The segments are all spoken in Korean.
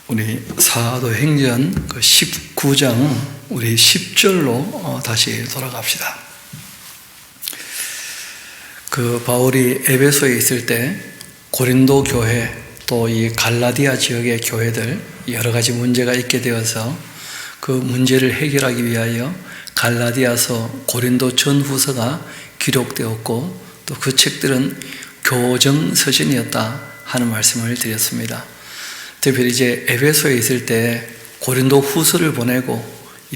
우리 사도행전 그 19장 우리 10절로 다시 돌아갑시다. 그 바울이 에베소에 있을 때 고린도 교회 또 이 갈라디아 지역의 교회들 여러 가지 문제가 있게 되어서 그 문제를 해결하기 위하여 갈라디아서, 고린도 전후서가 기록되었고 또 그 책들은 교정 서신이었다 하는 말씀을 드렸습니다. 특별히 이제 에베소에 있을 때 고린도 후서를 보내고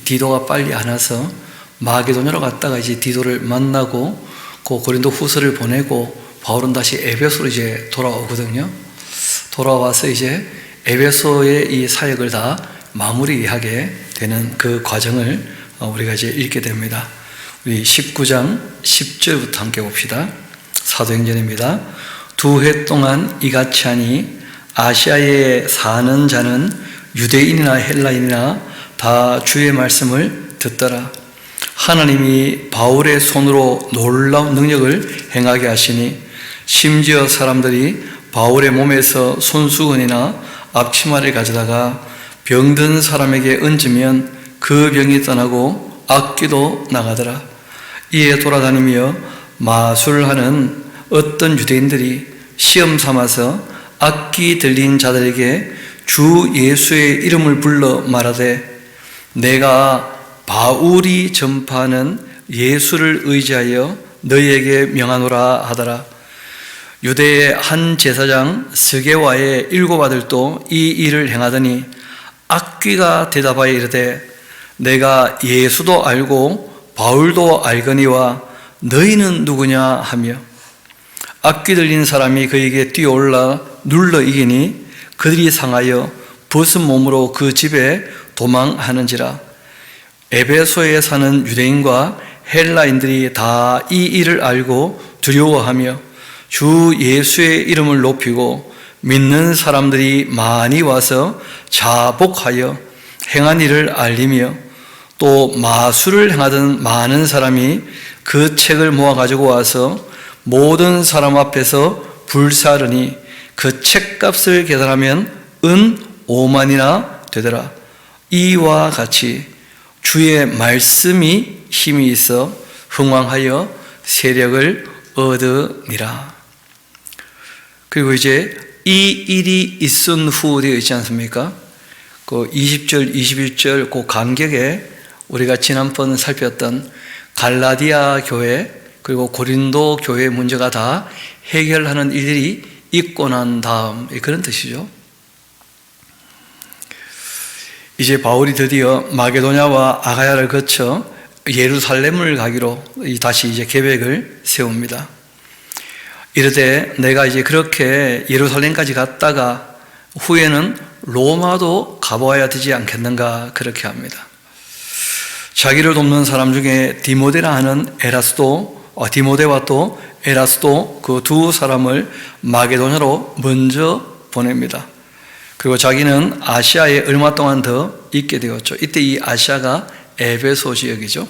디도가 빨리 안 와서 마게도냐로 갔다가 이제 디도를 만나고 그 고린도 후서를 보내고 바울은 다시 에베소로 이제 돌아오거든요. 돌아와서 이제 에베소의 이 사역을 다 마무리하게 되는 그 과정을 우리가 이제 읽게 됩니다. 우리 19장 10절부터 함께 봅시다. 사도행전입니다. 2해 동안 이같이 하니 아시아에 사는 자는 유대인이나 헬라인이나 다 주의 말씀을 듣더라. 하나님이 바울의 손으로 놀라운 능력을 행하게 하시니 심지어 사람들이 바울의 몸에서 손수건이나 앞치마를 가져다가 병든 사람에게 얹으면 그 병이 떠나고 악귀도 나가더라. 이에 돌아다니며 마술하는 어떤 유대인들이 시험 삼아서 악귀 들린 자들에게 주 예수의 이름을 불러 말하되 내가 바울이 전파하는 예수를 의지하여 너희에게 명하노라 하더라. 유대의 한 제사장 스게와의 7 아들도 이 일을 행하더니 악귀가 대답하여 이르되 내가 예수도 알고 바울도 알거니와 너희는 누구냐 하며 악귀 들린 사람이 그에게 뛰어올라 눌러 이기니 그들이 상하여 벗은 몸으로 그 집에 도망하는지라. 에베소에 사는 유대인과 헬라인들이 다 이 일을 알고 두려워하며 주 예수의 이름을 높이고 믿는 사람들이 많이 와서 자복하여 행한 일을 알리며 또 마술을 행하던 많은 사람이 그 책을 모아 가지고 와서 모든 사람 앞에서 불사르니 그 책값을 계산하면 은 5만이나 되더라. 이와 같이 주의 말씀이 힘이 있어 흥왕하여 세력을 얻으니라. 그리고 이제 이 일이 있은 후 되어 있지 않습니까? 그 20절, 21절 그 간격에 우리가 지난번 살폈던 갈라디아 교회 그리고 고린도 교회 문제가 다 해결하는 일들이 있고 난 다음 그런 뜻이죠. 이제 바울이 드디어 마게도냐와 아가야를 거쳐 예루살렘을 가기로 다시 이제 계획을 세웁니다. 이르되 내가 이제 그렇게 예루살렘까지 갔다가 후에는 로마도 가보아야 되지 않겠는가 그렇게 합니다. 자기를 돕는 사람 중에 디모데라 하는 디모데와 또 에라스도 그 두 사람을 마게도냐로 먼저 보냅니다. 그리고 자기는 아시아에 얼마 동안 더 있게 되었죠. 이때 이 아시아가 에베소 지역이죠.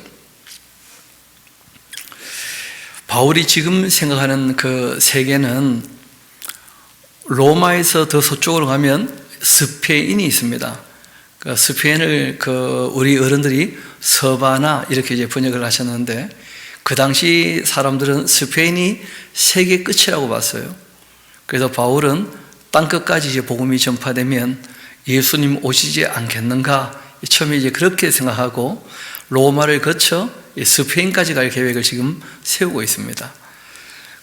바울이 지금 생각하는 그 세계는 로마에서 더 서쪽으로 가면 스페인이 있습니다. 그 스페인을 우리 어른들이 서바나 이렇게 이제 번역을 하셨는데 그 당시 사람들은 스페인이 세계 끝이라고 봤어요. 그래서 바울은 땅끝까지 이제 복음이 전파되면 예수님 오시지 않겠는가 처음에 이제 그렇게 생각하고 로마를 거쳐 스페인까지 갈 계획을 지금 세우고 있습니다.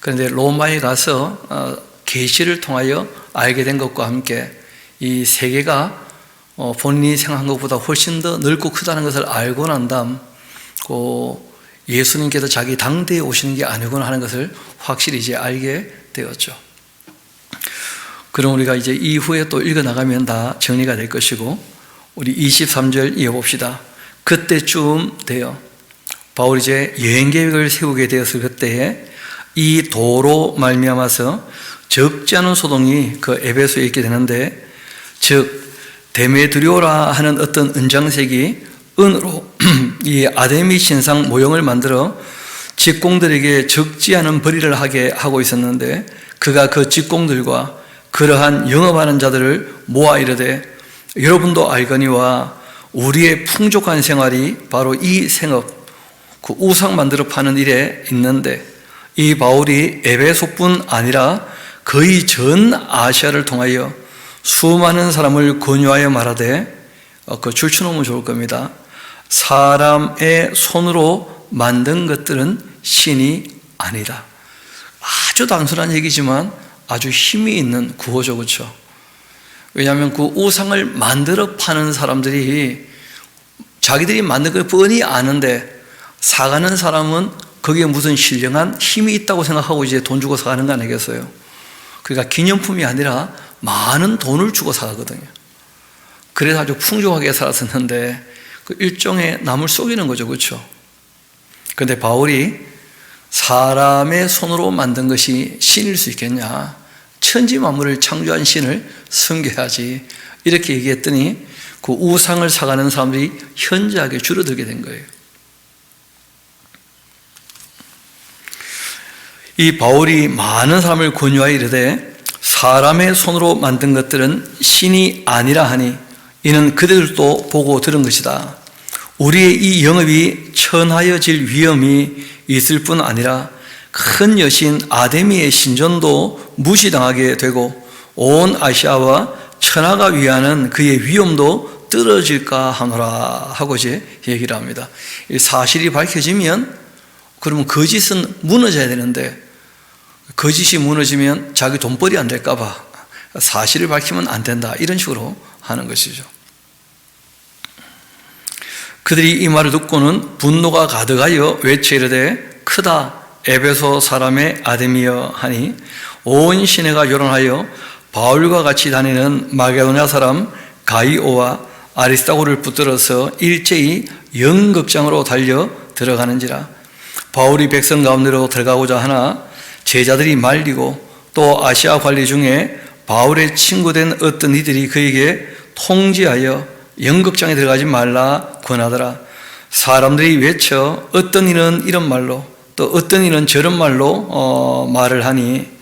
그런데 로마에 가서 계시를 통하여 알게 된 것과 함께 이 세계가 본인이 생각한 것보다 훨씬 더 넓고 크다는 것을 알고 난 다음 예수님께서 자기 당대에 오시는 게 아니구나 하는 것을 확실히 이제 알게 되었죠. 그럼 우리가 이제 이후에 또 읽어나가면 다 정리가 될 것이고 우리 23절 이어봅시다. 그때쯤 되어 바울이 이제 여행 계획을 세우게 되었을 그때에 이 도로 말미암아서 적지 않은 소동이 그 에베소에 있게 되는데 즉 데메드리오라 하는 어떤 은장색이 은으로 이 아데미 신상 모형을 만들어 직공들에게 적지 않은 벌이를 하게 하고 있었는데 그가 그 직공들과 그러한 영업하는 자들을 모아 이르되 여러분도 알거니와 우리의 풍족한 생활이 바로 이 생업, 그 우상 만들어 파는 일에 있는데, 이 바울이 에베소뿐 아니라 거의 전 아시아를 통하여 수많은 사람을 권유하여 말하되, 그 줄쳐놓으면 좋을 겁니다. 사람의 손으로 만든 것들은 신이 아니다. 아주 단순한 얘기지만 아주 힘이 있는 구호죠, 그렇죠? 왜냐하면 그 우상을 만들어 파는 사람들이 자기들이 만든 걸 뻔히 아는데, 사가는 사람은 거기에 무슨 신령한 힘이 있다고 생각하고 이제 돈 주고 사가는 거 아니겠어요? 그러니까 기념품이 아니라 많은 돈을 주고 사거든요. 그래서 아주 풍족하게 살았었는데 그 일종의 남을 속이는 거죠, 그렇죠? 그런데 바울이 사람의 손으로 만든 것이 신일 수 있겠냐? 천지 만물을 창조한 신을 섬겨야지. 이렇게 얘기했더니 그 우상을 사가는 사람들이 현저하게 줄어들게 된 거예요. 이 바울이 많은 사람을 권유하여 이르되 사람의 손으로 만든 것들은 신이 아니라 하니 이는 그들도 보고 들은 것이다. 우리의 이 영업이 천하여질 위험이 있을 뿐 아니라 큰 여신 아데미의 신전도 무시당하게 되고 온 아시아와 천하가 위하는 그의 위엄도 떨어질까 하노라 하고 이제 얘기를 합니다. 이 사실이 밝혀지면 그러면 거짓은 무너져야 되는데, 거짓이 무너지면 자기 돈벌이 안 될까 봐 사실을 밝히면 안 된다, 이런 식으로 하는 것이죠. 그들이 이 말을 듣고는 분노가 가득하여 외쳐 이르되 크다 에베소 사람의 아데미여 하니 온 시내가 요란하여 바울과 같이 다니는 마게도냐 사람 가이오와 아리스타고를 붙들어서 일제히 영극장으로 달려 들어가는지라. 바울이 백성 가운데로 들어가고자 하나 제자들이 말리고 또 아시아 관리 중에 바울의 친구된 어떤 이들이 그에게 통지하여 영극장에 들어가지 말라 권하더라. 사람들이 외쳐 어떤 이는 이런 말로 또 어떤 이는 저런 말로 말을 하니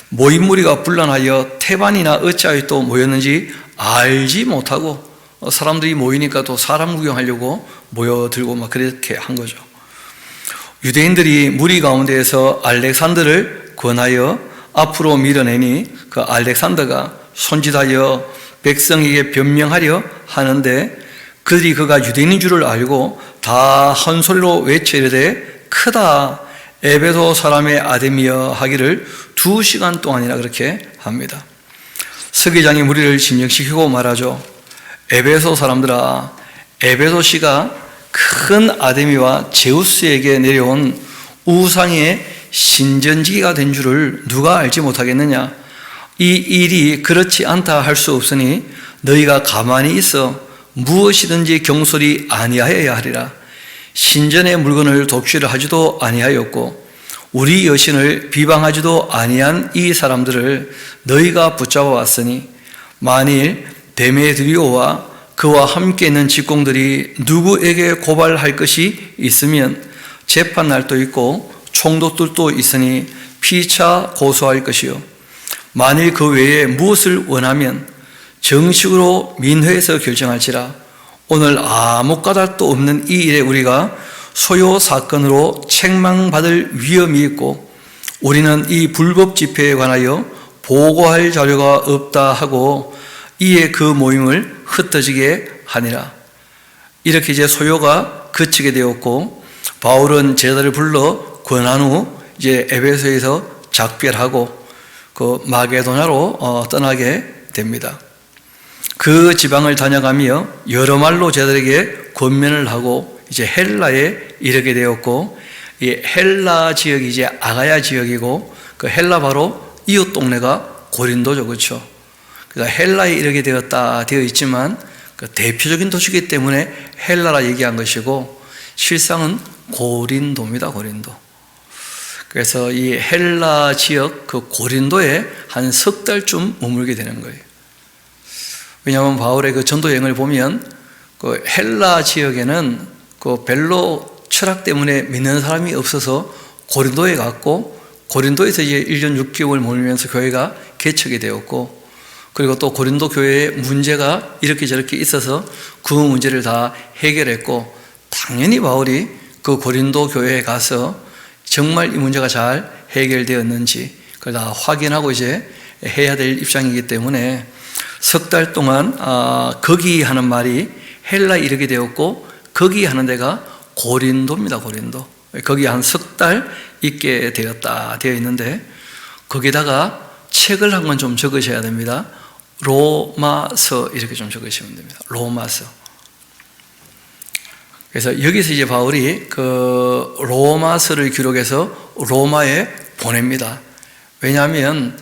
모인 무리가 분란하여 태반이나 어찌하여 또 모였는지 알지 못하고, 사람들이 모이니까 또 사람 구경하려고 모여들고 막 그렇게 한 거죠. 유대인들이 무리 가운데에서 알렉산더를 권하여 앞으로 밀어내니 그 알렉산더가 손짓하여 백성에게 변명하려 하는데 그들이 그가 유대인인 줄을 알고 다 한 소리로 외쳐 이르되 크다 에베소 사람의 아데미여 하기를 2시간 동안이나 그렇게 합니다. 서기장이 무리를 진정시키고 말하죠. 에베소 사람들아, 에베소시가 큰 아데미와 제우스에게 내려온 우상의 신전지기가 된 줄을 누가 알지 못하겠느냐? 이 일이 그렇지 않다 할 수 없으니 너희가 가만히 있어 무엇이든지 경솔이 아니하여야 하리라. 신전의 물건을 독취를 하지도 아니하였고 우리 여신을 비방하지도 아니한 이 사람들을 너희가 붙잡아 왔으니 만일 데메드리오와 그와 함께 있는 직공들이 누구에게 고발할 것이 있으면 재판날도 있고 총독들도 있으니 피차 고소할 것이요 만일 그 외에 무엇을 원하면 정식으로 민회에서 결정할지라. 오늘 아무 까닭도 없는 이 일에 우리가 소요 사건으로 책망받을 위험이 있고 우리는 이 불법 집회에 관하여 보고할 자료가 없다 하고 이에 그 모임을 흩어지게 하니라. 이렇게 이제 소요가 그치게 되었고 바울은 제자들을 불러 권한 후 이제 에베소에서 작별하고 그 마게도냐로 떠나게 됩니다. 그 지방을 다녀가며 여러 말로 제자들에게 권면을 하고 이제 헬라에 이르게 되었고 이 헬라 지역이 이제 아가야 지역이고 그 헬라 바로 이웃 동네가 고린도죠, 그렇죠? 그래서 헬라에 이르게 되었다 되어 있지만 그 대표적인 도시이기 때문에 헬라라 얘기한 것이고 실상은 고린도입니다, 고린도. 그래서 이 헬라 지역 그 고린도에 한 석 달쯤 머물게 되는 거예요. 왜냐하면 바울의 그 전도 여행을 보면 그 헬라 지역에는 그 별로 철학 때문에 믿는 사람이 없어서 고린도에 갔고 고린도에서 이제 1년 6개월 머물면서 교회가 개척이 되었고 그리고 또 고린도 교회에 문제가 이렇게 저렇게 있어서 그 문제를 다 해결했고, 당연히 바울이 그 고린도 교회에 가서 정말 이 문제가 잘 해결되었는지 그걸 다 확인하고 이제 해야 될 입장이기 때문에 석 달 동안 거기 하는 말이 헬라에 이르게 되었고, 거기 하는 데가 고린도입니다. 고린도. 거기 한 석 달 있게 되었다 되어 있는데, 거기다가 책을 한 권 좀 적으셔야 됩니다. 로마서 이렇게 좀 적으시면 됩니다. 로마서. 그래서 여기서 이제 바울이 그 로마서를 기록해서 로마에 보냅니다. 왜냐하면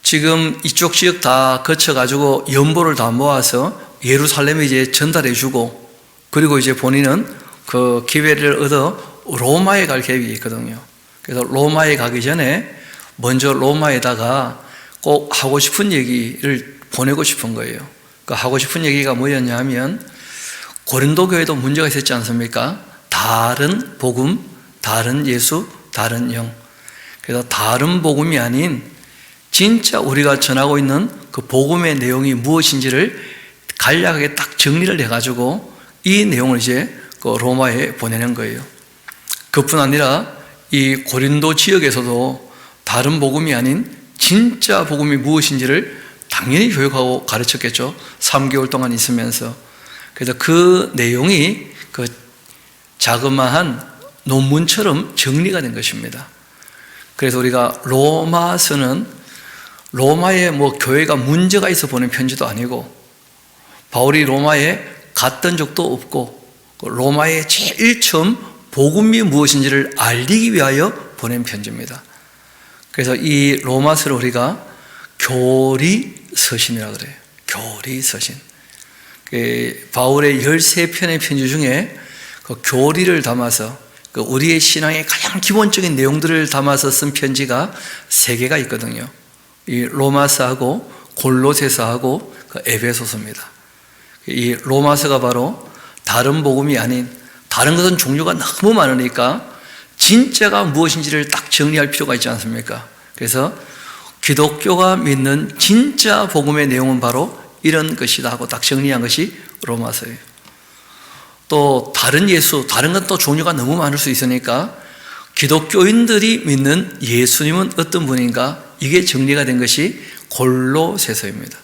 지금 이쪽 지역 다 거쳐가지고 연보를 다 모아서 예루살렘에 이제 전달해 주고, 그리고 이제 본인은 그 기회를 얻어 로마에 갈 계획이 있거든요. 그래서 로마에 가기 전에 먼저 로마에다가 꼭 하고 싶은 얘기를 보내고 싶은 거예요. 그 하고 싶은 얘기가 뭐였냐 하면, 고린도 교회도 문제가 있었지 않습니까? 다른 복음, 다른 예수, 다른 영. 그래서 다른 복음이 아닌 진짜 우리가 전하고 있는 그 복음의 내용이 무엇인지를 간략하게 딱 정리를 해가지고 이 내용을 이제 그 로마에 보내는 거예요. 그뿐 아니라 이 고린도 지역에서도 다른 복음이 아닌 진짜 복음이 무엇인지를 당연히 교육하고 가르쳤겠죠. 3개월 동안 있으면서. 그래서 그 내용이 그 자그마한 논문처럼 정리가 된 것입니다. 그래서 우리가 로마서는 로마에 뭐 교회가 문제가 있어 보낸 편지도 아니고, 바울이 로마에 갔던 적도 없고, 로마에 제일 처음 복음이 무엇인지를 알리기 위하여 보낸 편지입니다. 그래서 이 로마서를 우리가 교리서신이라고 그래요. 교리서신. 바울의 13편의 편지 중에 그 교리를 담아서 우리의 신앙의 가장 기본적인 내용들을 담아서 쓴 편지가 3개가 있거든요. 이 로마서하고 골로새서하고 그 에베소서입니다. 이 로마서가 바로 다른 복음이 아닌, 다른 것은 종류가 너무 많으니까 진짜가 무엇인지를 딱 정리할 필요가 있지 않습니까? 그래서 기독교가 믿는 진짜 복음의 내용은 바로 이런 것이다 하고 딱 정리한 것이 로마서예요. 또 다른 예수, 다른 건 또 종류가 너무 많을 수 있으니까 기독교인들이 믿는 예수님은 어떤 분인가, 이게 정리가 된 것이 골로새서입니다.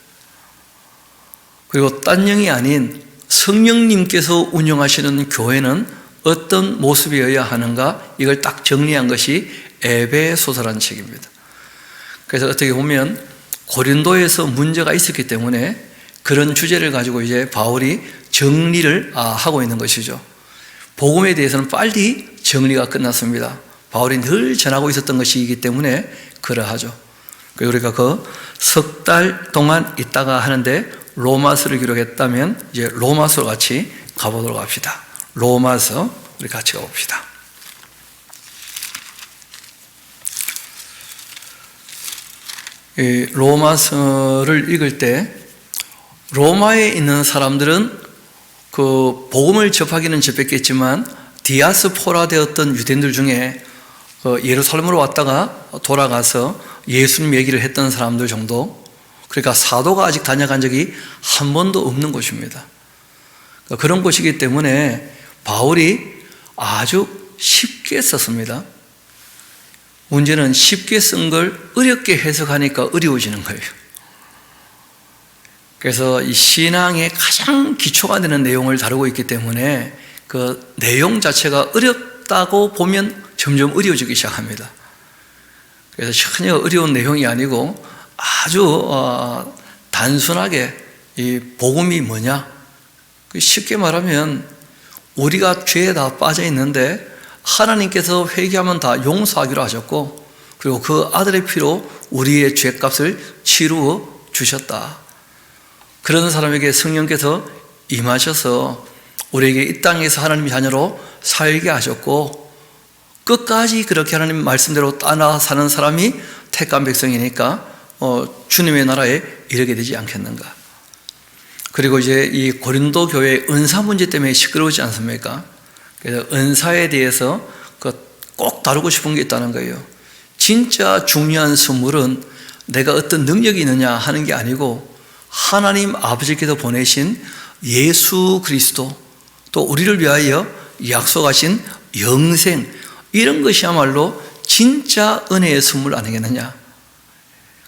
그리고 딴 영이 아닌 성령님께서 운영하시는 교회는 어떤 모습이어야 하는가, 이걸 딱 정리한 것이 에베소서라는 책입니다. 그래서 어떻게 보면 고린도에서 문제가 있었기 때문에 그런 주제를 가지고 이제 바울이 정리를 하고 있는 것이죠. 복음에 대해서는 빨리 정리가 끝났습니다. 바울이 늘 전하고 있었던 것이기 때문에 그러하죠. 그리고 우리가 그 석 달 동안 있다가 하는데 로마서를 기록했다면 이제 로마서 같이 가보도록 합시다. 로마서 우리 같이 가봅시다. 이 로마서를 읽을 때 로마에 있는 사람들은 그 복음을 접하기는 접했겠지만 디아스포라 되었던 유대인들 중에 예루살렘으로 왔다가 돌아가서 예수님 얘기를 했던 사람들 정도, 그러니까 사도가 아직 다녀간 적이 한 번도 없는 곳입니다. 그런 곳이기 때문에 바울이 아주 쉽게 썼습니다. 문제는 쉽게 쓴 걸 어렵게 해석하니까 어려워지는 거예요. 그래서 이 신앙의 가장 기초가 되는 내용을 다루고 있기 때문에 그 내용 자체가 어렵다고 보면 점점 어려워지기 시작합니다. 그래서 전혀 어려운 내용이 아니고 아주 단순하게 이 복음이 뭐냐, 쉽게 말하면 우리가 죄에 다 빠져 있는데 하나님께서 회개하면 다 용서하기로 하셨고, 그리고 그 아들의 피로 우리의 죄값을 치루어 주셨다. 그런 사람에게 성령께서 임하셔서 우리에게 이 땅에서 하나님의 자녀로 살게 하셨고, 끝까지 그렇게 하나님 말씀대로 따라 사는 사람이 택한 백성이니까 주님의 나라에 이르게 되지 않겠는가. 그리고 이제 이 고린도 교회의 은사 문제 때문에 시끄러우지 않습니까? 그래서 은사에 대해서 꼭 다루고 싶은 게 있다는 거예요. 진짜 중요한 선물은 내가 어떤 능력이 있느냐 하는 게 아니고 하나님 아버지께서 보내신 예수 그리스도, 또 우리를 위하여 약속하신 영생, 이런 것이야말로 진짜 은혜의 선물 아니겠느냐.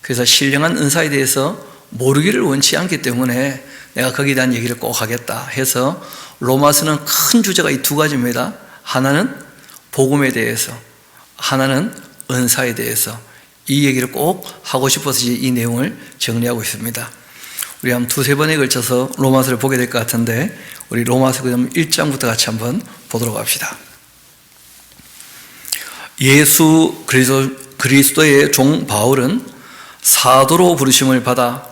그래서 신령한 은사에 대해서 모르기를 원치 않기 때문에 내가 거기에 대한 얘기를 꼭 하겠다 해서 로마서는 큰 주제가 이 두 가지입니다. 하나는 복음에 대해서, 하나는 은사에 대해서, 이 얘기를 꼭 하고 싶어서 이 내용을 정리하고 있습니다. 우리 한 두세 번에 걸쳐서 로마서를 보게 될 것 같은데 우리 로마서 그럼 1장부터 같이 한번 보도록 합시다. 예수 그리스도의 종 바울은 사도로 부르심을 받아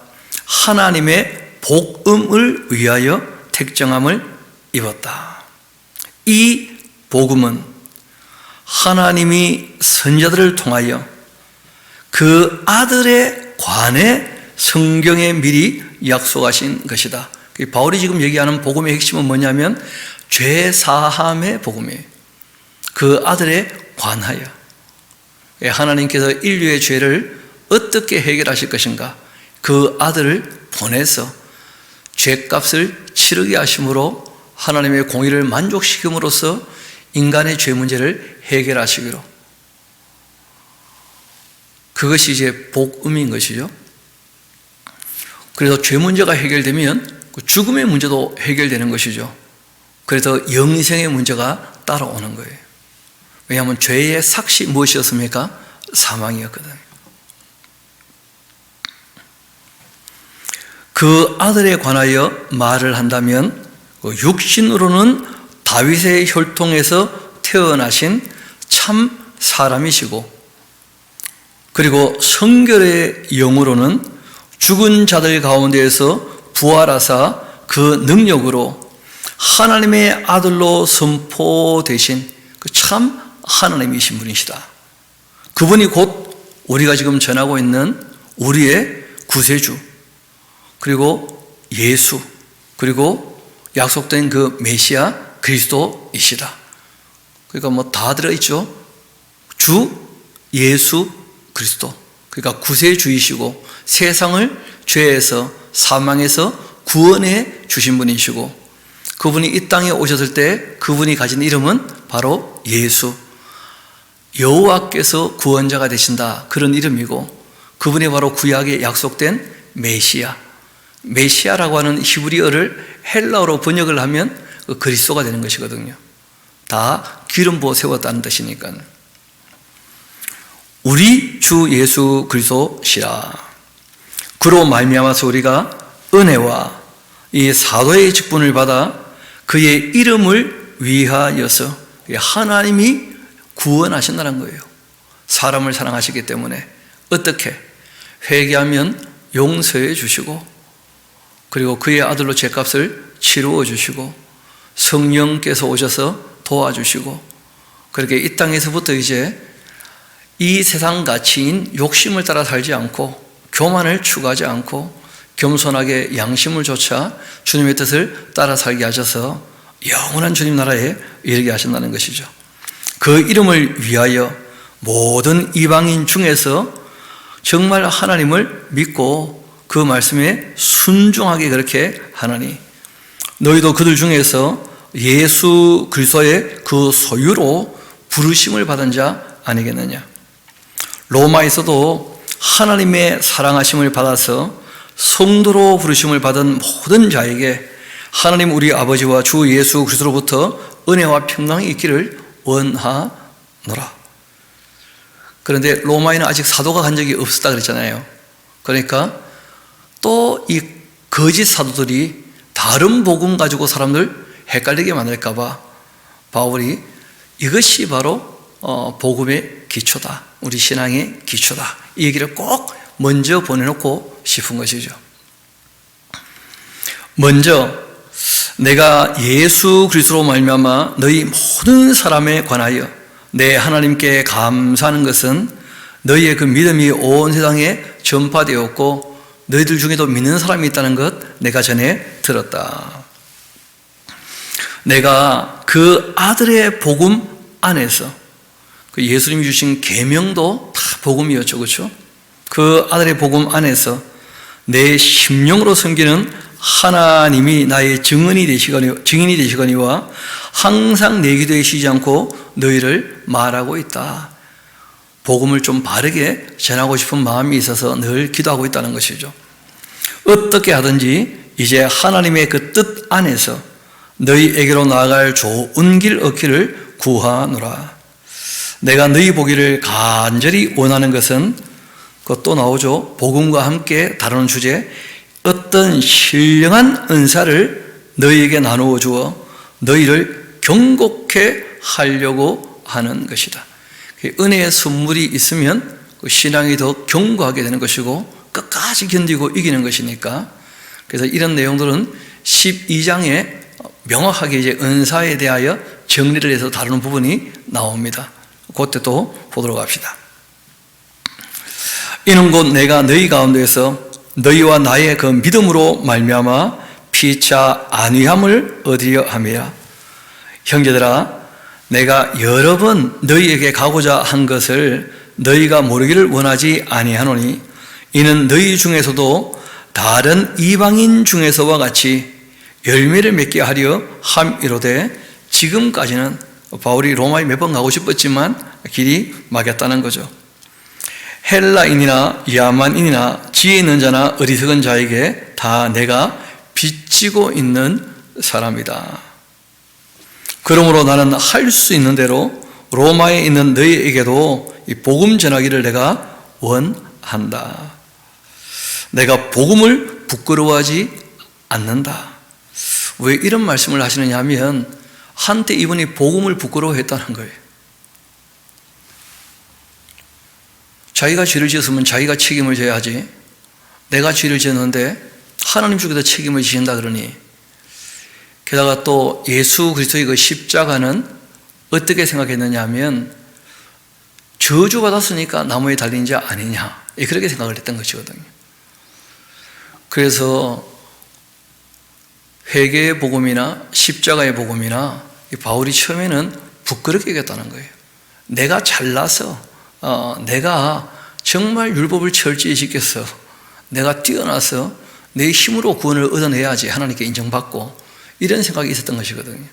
하나님의 복음을 위하여 택정함을 입었다. 이 복음은 하나님이 선지자들을 통하여 그 아들에 관해 성경에 미리 약속하신 것이다. 바울이 지금 얘기하는 복음의 핵심은 뭐냐면 죄사함의 복음이에요. 그 아들에 관하여 하나님께서 인류의 죄를 어떻게 해결하실 것인가, 그 아들을 보내서 죄값을 치르게 하심으로 하나님의 공의를 만족시킴으로써 인간의 죄 문제를 해결하시기로, 그것이 이제 복음인 것이죠. 그래서 죄 문제가 해결되면 죽음의 문제도 해결되는 것이죠. 그래서 영생의 문제가 따라오는 거예요. 왜냐하면 죄의 삭시 무엇이었습니까? 사망이었거든요. 그 아들에 관하여 말을 한다면 육신으로는 다윗의 혈통에서 태어나신 참 사람이시고, 그리고 성결의 영으로는 죽은 자들 가운데에서 부활하사 그 능력으로 하나님의 아들로 선포되신 그 참 하나님이신 분이시다. 그분이 곧 우리가 지금 전하고 있는 우리의 구세주, 그리고 예수, 그리고 약속된 그 메시아 그리스도이시다. 그러니까 뭐 다 들어있죠. 주 예수 그리스도, 그러니까 구세주이시고 세상을 죄에서 사망에서 구원해 주신 분이시고, 그분이 이 땅에 오셨을 때 그분이 가진 이름은 바로 예수, 여호와께서 구원자가 되신다, 그런 이름이고, 그분이 바로 구약에 약속된 메시아, 메시아라고 하는 히브리어를 헬라어로 번역을 하면 그리스도가 되는 것이거든요. 다 기름 부어 세웠다는 뜻이니까. 우리 주 예수 그리스도시라. 그로 말미암아서 우리가 은혜와 이 사도의 직분을 받아 그의 이름을 위하여서, 하나님이 구원하신다는 거예요. 사람을 사랑하시기 때문에 어떻게 회개하면 용서해 주시고, 그리고 그의 아들로 죄값을 치루어 주시고, 성령께서 오셔서 도와주시고, 그렇게 이 땅에서부터 이제 이 세상 가치인 욕심을 따라 살지 않고, 교만을 추구하지 않고 겸손하게 양심을 좇아 주님의 뜻을 따라 살게 하셔서 영원한 주님 나라에 이르게 하신다는 것이죠. 그 이름을 위하여 모든 이방인 중에서 정말 하나님을 믿고 그 말씀에 순종하게 그렇게 하나니, 너희도 그들 중에서 예수 그리스도의 그 소유로 부르심을 받은 자 아니겠느냐. 로마에서도 하나님의 사랑하심을 받아서 성도로 부르심을 받은 모든 자에게 하나님 우리 아버지와 주 예수 그리스도로부터 은혜와 평강이 있기를 원하노라. 그런데 로마에는 아직 사도가 간 적이 없었다 그랬잖아요. 그러니까 또 이 거짓 사도들이 다른 복음 가지고 사람들 헷갈리게 만들까 봐 바울이 이것이 바로 복음의 기초다, 우리 신앙의 기초다, 이 얘기를 꼭 먼저 보내놓고 싶은 것이죠. 먼저 내가 예수 그리스도로 말미암아 너희 모든 사람에 관하여 내 하나님께 감사하는 것은 너희의 그 믿음이 온 세상에 전파되었고 너희들 중에도 믿는 사람이 있다는 것 내가 전에 들었다. 내가 그 아들의 복음 안에서, 그 예수님이 주신 계명도 다 복음이었죠, 그렇죠? 그 아들의 복음 안에서 내 심령으로 섬기는 하나님이 나의 증인이 되시거니와 항상 내 기도에 쉬지 않고 너희를 말하고 있다. 복음을 좀 바르게 전하고 싶은 마음이 있어서 늘 기도하고 있다는 것이죠. 어떻게 하든지 이제 하나님의 그 뜻 안에서 너희에게로 나아갈 좋은 길 얻기를 구하노라. 내가 너희 보기를 간절히 원하는 것은 그것도 나오죠. 복음과 함께 다루는 주제, 어떤 신령한 은사를 너희에게 나누어 주어 너희를 경고케 하려고 하는 것이다. 은혜의 선물이 있으면 신앙이 더 견고하게 되는 것이고 끝까지 견디고 이기는 것이니까, 그래서 이런 내용들은 12장에 명확하게 이제 은사에 대하여 정리를 해서 다루는 부분이 나옵니다. 그때 또 보도록 합시다. 이는 곧 내가 너희 가운데에서 너희와 나의 그 믿음으로 말미암아 피차 안위함을 얻으려 함이라. 형제들아, 내가 여러 번 너희에게 가고자 한 것을 너희가 모르기를 원하지 아니하노니 이는 너희 중에서도 다른 이방인 중에서와 같이 열매를 맺게 하려 함이로되, 지금까지는 바울이 로마에 몇 번 가고 싶었지만 길이 막혔다는 거죠. 헬라인이나 야만인이나 지혜 있는 자나 어리석은 자에게 다 내가 빚지고 있는 사람이다. 그러므로 나는 할 수 있는 대로 로마에 있는 너희에게도 이 복음 전하기를 내가 원한다. 내가 복음을 부끄러워하지 않는다. 왜 이런 말씀을 하시느냐 하면, 한때 이분이 복음을 부끄러워했다는 거예요. 자기가 죄를 지었으면 자기가 책임을 져야 하지, 내가 죄를 지었는데 하나님 쪽에서 책임을 지신다 그러니. 게다가 또 예수 그리스도의 그 십자가는 어떻게 생각했느냐 하면, 저주받았으니까 나무에 달린 자 아니냐, 그렇게 생각을 했던 것이거든요. 그래서 회개의 복음이나 십자가의 복음이나 바울이 처음에는 부끄럽게 여겼다는 거예요. 내가 잘나서, 내가 정말 율법을 철저히 지켰어, 내가 뛰어나서 내 힘으로 구원을 얻어내야지 하나님께 인정받고, 이런 생각이 있었던 것이거든요.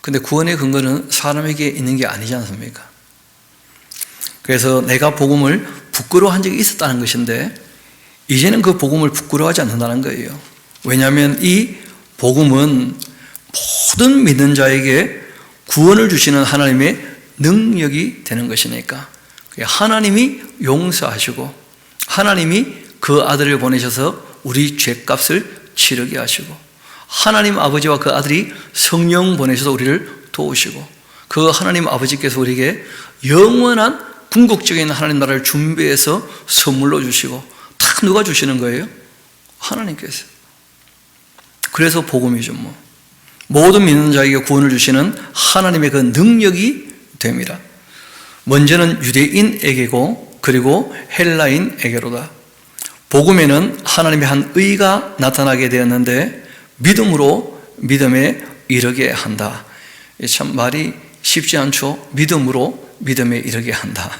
근데 구원의 근거는 사람에게 있는 게 아니지 않습니까? 그래서 내가 복음을 부끄러워한 적이 있었다는 것인데, 이제는 그 복음을 부끄러워하지 않는다는 거예요. 왜냐하면 이 복음은 모든 믿는 자에게 구원을 주시는 하나님의 능력이 되는 것이니까, 하나님이 용서하시고 하나님이 그 아들을 보내셔서 우리 죄값을 치르게 하시고, 하나님 아버지와 그 아들이 성령 보내셔서 우리를 도우시고, 그 하나님 아버지께서 우리에게 영원한 궁극적인 하나님 나라를 준비해서 선물로 주시고, 다 누가 주시는 거예요? 하나님께서. 그래서 복음이죠. 모든 믿는 자에게 구원을 주시는 하나님의 그 능력이 됩니다. 먼저는 유대인에게고 그리고 헬라인에게로다. 복음에는 하나님의 한 의가 나타나게 되었는데 믿음으로 믿음에 이르게 한다. 참 말이 쉽지 않죠. 믿음으로 믿음에 이르게 한다.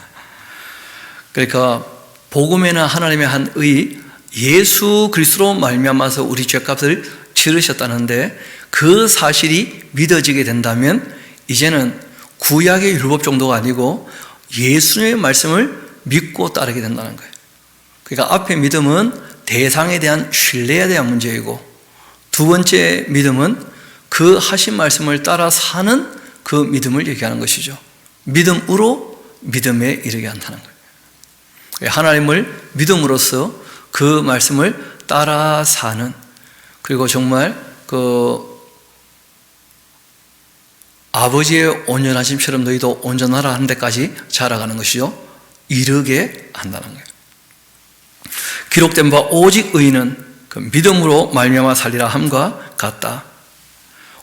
그러니까 복음에는 하나님의 한 의, 예수 그리스도로 말미암아서 우리 죄값을 치르셨다는데, 그 사실이 믿어지게 된다면 이제는 구약의 율법 정도가 아니고 예수님의 말씀을 믿고 따르게 된다는 거예요. 그러니까 앞에 믿음은 대상에 대한 신뢰에 대한 문제이고, 두 번째 믿음은 그 하신 말씀을 따라 사는 그 믿음을 얘기하는 것이죠. 믿음으로 믿음에 이르게 한다는 거예요. 하나님을 믿음으로써 그 말씀을 따라 사는, 그리고 정말 그 아버지의 온전하심처럼 너희도 온전하라 하는 데까지 자라가는 것이죠. 이르게 한다는 거예요. 기록된 바 오직 의인은 그 믿음으로 말미암아 살리라 함과 같다.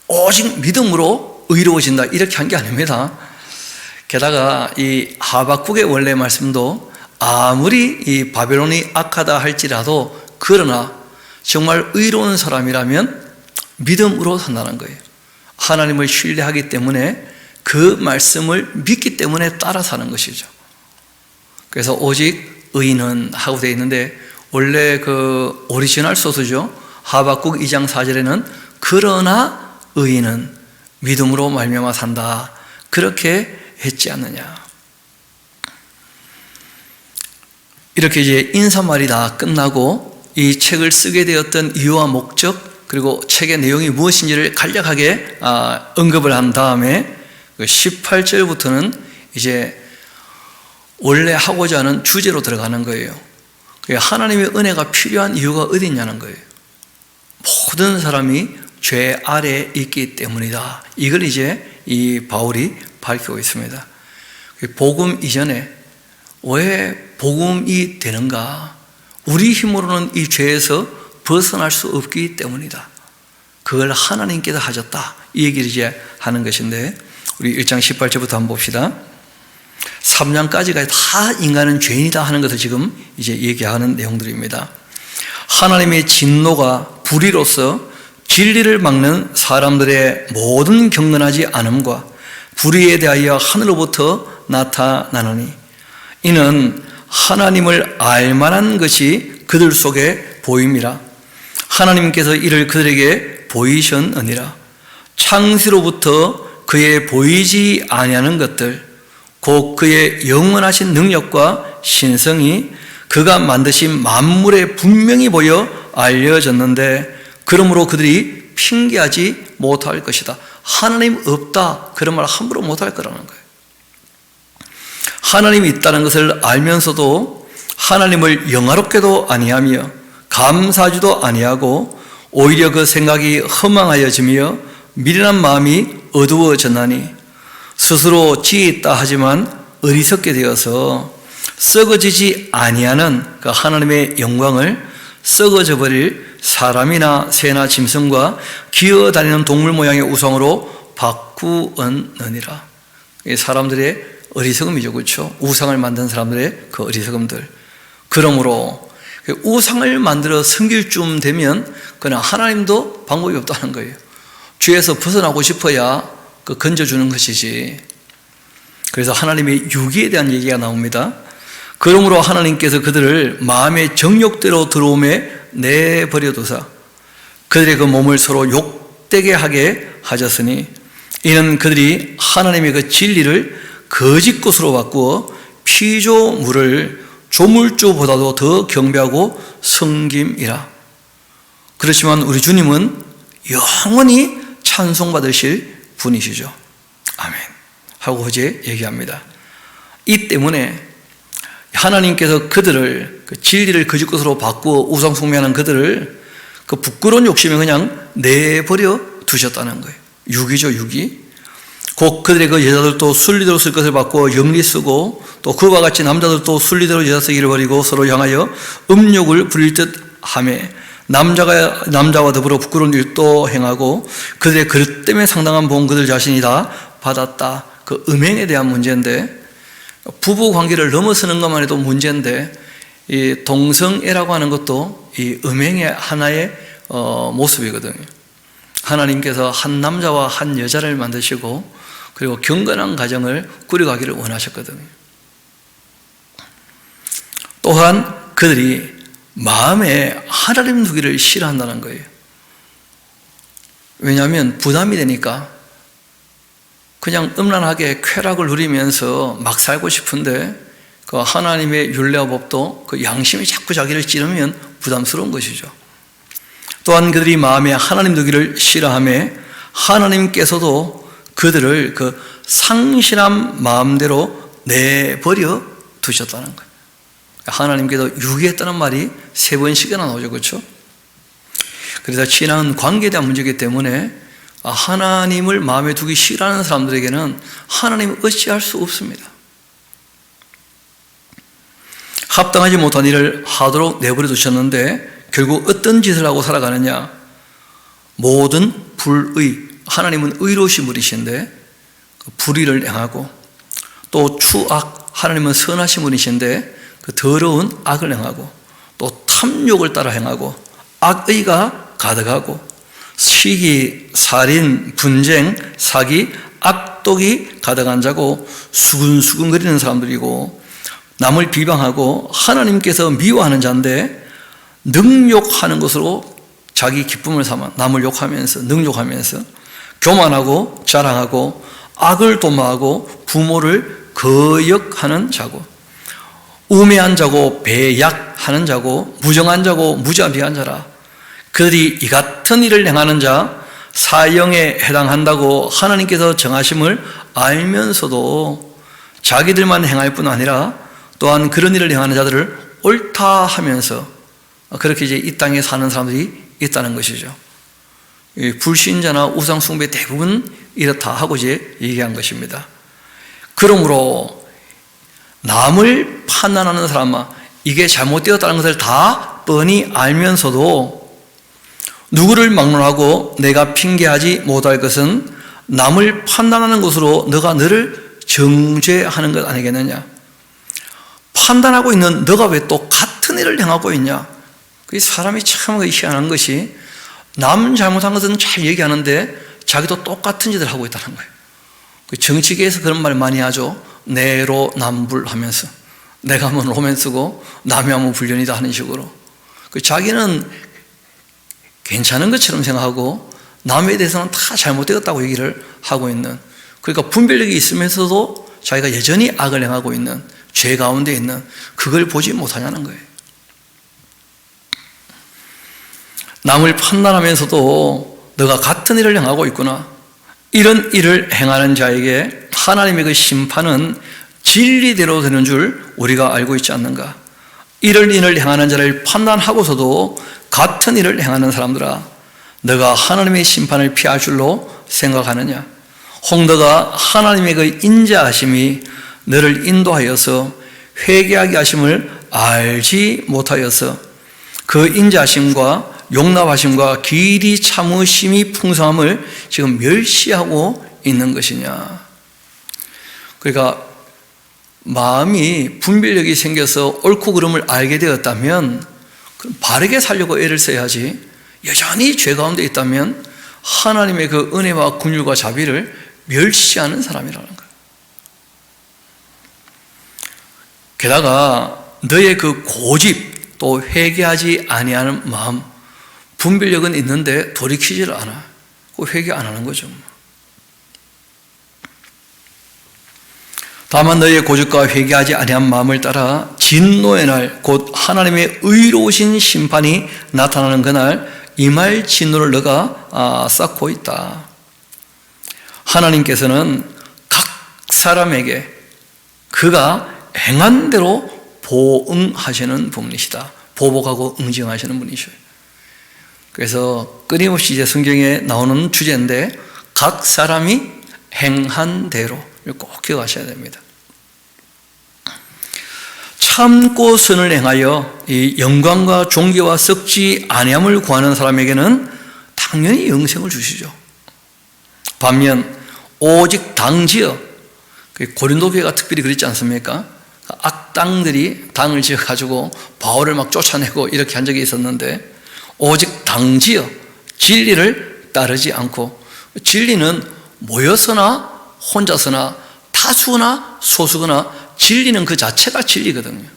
오직 믿음으로 의로워진다, 이렇게 한 게 아닙니다. 게다가 이 하박국의 원래 말씀도 아무리 이 바벨론이 악하다 할지라도, 그러나 정말 의로운 사람이라면 믿음으로 산다는 거예요. 하나님을 신뢰하기 때문에, 그 말씀을 믿기 때문에 따라 사는 것이죠. 그래서 오직 의인은 하고 되어 있는데 원래 그 오리지널 소스죠. 하박국 2장 4절에는 그러나 의인은 믿음으로 말미암아 산다. 그렇게 했지 않느냐. 이렇게 이제 인사말이 다 끝나고 이 책을 쓰게 되었던 이유와 목적 그리고 책의 내용이 무엇인지를 간략하게 언급을 한 다음에 18절부터는 이제 원래 하고자 하는 주제로 들어가는 거예요. 하나님의 은혜가 필요한 이유가 어디 있냐는 거예요. 모든 사람이 죄 아래에 있기 때문이다. 이걸 이제 이 바울이 밝히고 있습니다. 복음 이전에 왜 복음이 되는가? 우리 힘으로는 이 죄에서 벗어날 수 없기 때문이다. 그걸 하나님께서 하셨다. 이 얘기를 이제 하는 것인데 우리 1장 18절부터 한번 봅시다. 3장까지가 다 인간은 죄인이다 하는 것을 지금 이제 얘기하는 내용들입니다. 하나님의 진노가 불의로서 진리를 막는 사람들의 모든 경건하지 않음과 불의에 대하여 하늘로부터 나타나느니 이는 하나님을 알만한 것이 그들 속에 보임이라. 하나님께서 이를 그들에게 보이셨느니라. 창세로부터 그의 보이지 아니하는 것들 곧 그의 영원하신 능력과 신성이 그가 만드신 만물에 분명히 보여 알려졌는데 그러므로 그들이 핑계하지 못할 것이다. 하나님 없다 그런 말 함부로 못할 거라는 거예요. 하나님이 있다는 것을 알면서도 하나님을 영화롭게도 아니하며 감사하지도 아니하고 오히려 그 생각이 허망하여지며 미련한 마음이 어두워졌나니 스스로 지혜있다 하지만 어리석게 되어서 썩어지지 아니하는 그 하나님의 영광을 썩어져 버릴 사람이나 새나 짐승과 기어다니는 동물 모양의 우상으로 바꾸었느니라. 사람들의 어리석음이죠, 그렇죠? 우상을 만든 사람들의 그 어리석음들. 그러므로 우상을 만들어 섬길 쯤 되면 그냥 하나님도 방법이 없다는 거예요. 죄에서 벗어나고 싶어야 그 건져주는 것이지. 그래서 하나님의 유기에 대한 얘기가 나옵니다. 그러므로 하나님께서 그들을 마음의 정욕대로 들어오매 내버려두사 그들의 그 몸을 서로 욕되게 하게 하셨으니 이는 그들이 하나님의 그 진리를 거짓 것으로 바꾸어 피조물을 조물주보다도 더 경배하고 섬김이라. 그렇지만 우리 주님은 영원히 찬송받으실 분이시죠. 아멘 하고 이제 얘기합니다. 이 때문에 하나님께서 그들을 그 진리를 거짓 것으로 바꾸어 우상 숭배하는 그들을 그 부끄러운 욕심에 그냥 내버려 두셨다는 거예요. 유기죠, 유기. 곧 그들의 그 여자들도 순리대로 쓸 것을 바꾸어 영리 쓰고 또 그와 같이 남자들도 순리대로 여자 쓰기를 버리고 서로 향하여 음욕을 부릴 듯 하매 남자가 남자와 더불어 부끄러운 일도 행하고 그들의 그릇 때문에 상당한 보험 그들 자신이 다 받았다. 그 음행에 대한 문제인데 부부 관계를 넘어서는 것만 해도 문제인데 이 동성애라고 하는 것도 이 음행의 하나의 모습이거든요. 하나님께서 한 남자와 한 여자를 만드시고 그리고 경건한 가정을 꾸려가기를 원하셨거든요. 또한 그들이 마음에 하나님 두기를 싫어한다는 거예요. 왜냐하면 부담이 되니까 그냥 음란하게 쾌락을 누리면서 막 살고 싶은데 그 하나님의 율례와 법도 그 양심이 자꾸 자기를 찌르면 부담스러운 것이죠. 또한 그들이 마음에 하나님 두기를 싫어하며 하나님께서도 그들을 그 상실한 마음대로 내버려 두셨다는 거예요. 하나님께서 유기했다는 말이 3번씩이나 나오죠, 그렇죠? 그래서 신앙은 관계에 대한 문제이기 때문에 하나님을 마음에 두기 싫어하는 사람들에게는 하나님을 어찌할 수 없습니다. 합당하지 못한 일을 하도록 내버려 두셨는데 결국 어떤 짓을 하고 살아가느냐? 모든 불의, 하나님은 의로우신 분이신데 불의를 행하고 또 추악, 하나님은 선하신 분이신데 그 더러운 악을 행하고 또 탐욕을 따라 행하고 악의가 가득하고 시기, 살인, 분쟁, 사기, 악독이 가득한 자고 수근수근거리는 사람들이고 남을 비방하고 하나님께서 미워하는 자인데 능욕하는 것으로 자기 기쁨을 삼아 남을 욕하면서 능욕하면서 교만하고 자랑하고 악을 도모하고 부모를 거역하는 자고 우매한 자고 배약하는 자고 무정한 자고 무자비한 자라. 그들이 이 같은 일을 행하는 자 사형에 해당한다고 하나님께서 정하심을 알면서도 자기들만 행할 뿐 아니라 또한 그런 일을 행하는 자들을 옳다 하면서 그렇게 이제 이 땅에 사는 사람들이 있다는 것이죠. 불신자나 우상숭배 대부분 이렇다 하고 이제 얘기한 것입니다. 그러므로 남을 판단하는 사람은 이게 잘못되었다는 것을 다 뻔히 알면서도 누구를 막론하고 내가 핑계하지 못할 것은 남을 판단하는 것으로 너가 너를 정죄하는 것 아니겠느냐. 판단하고 있는 너가 왜 또 같은 일을 행하고 있냐. 사람이 참 희한한 것이 남 잘못한 것은 잘 얘기하는데 자기도 똑같은 짓을 하고 있다는 거예요. 정치계에서 그런 말 많이 하죠. 내로남불하면서 내가 하면 로맨스고 남이 하면 불륜이다 하는 식으로 자기는 괜찮은 것처럼 생각하고 남에 대해서는 다 잘못되었다고 얘기를 하고 있는, 그러니까 분별력이 있으면서도 자기가 여전히 악을 행하고 있는, 죄 가운데 있는, 그걸 보지 못하냐는 거예요. 남을 판단하면서도 너가 같은 일을 행하고 있구나. 이런 일을 행하는 자에게 하나님의 그 심판은 진리대로 되는 줄 우리가 알고 있지 않는가. 이런 일을 행하는 자를 판단하고서도 같은 일을 행하는 사람들아, 너가 하나님의 심판을 피할 줄로 생각하느냐. 홍도가 하나님의 그 인자하심이 너를 인도하여서 회개하게 하심을 알지 못하여서 그 인자하심과 용납하심과 길이 참으심이 풍성함을 지금 멸시하고 있는 것이냐. 그러니까 마음이 분별력이 생겨서 옳고 그름을 알게 되었다면 바르게 살려고 애를 써야지, 여전히 죄 가운데 있다면 하나님의 그 은혜와 긍휼과 자비를 멸시하는 사람이라는 거예요. 게다가 너의 그 고집, 또 회개하지 아니하는 마음, 분별력은 있는데 돌이키지를 않아. 회개 안 하는 거죠. 다만 너의 고집과 회개하지 아니한 마음을 따라 진노의 날, 곧 하나님의 의로우신 심판이 나타나는 그날 임할 진노를 너가 쌓고 있다. 하나님께서는 각 사람에게 그가 행한 대로 보응하시는 분이시다. 보복하고 응징하시는 분이셔요. 그래서 끊임없이 이제 성경에 나오는 주제인데, 각 사람이 행한 대로 꼭 기억하셔야 됩니다. 참고 선을 행하여 이 영광과 존귀와 썩지 아니함을 구하는 사람에게는 당연히 영생을 주시죠. 반면 오직 당지어, 고린도 교회가 특별히 그랬지 않습니까? 악당들이 당을 지어가지고 바울을 막 쫓아내고 이렇게 한 적이 있었는데, 오직 당지어 진리를 따르지 않고, 진리는 모여서나 혼자서나 다수나 소수거나 진리는 그 자체가 진리거든요.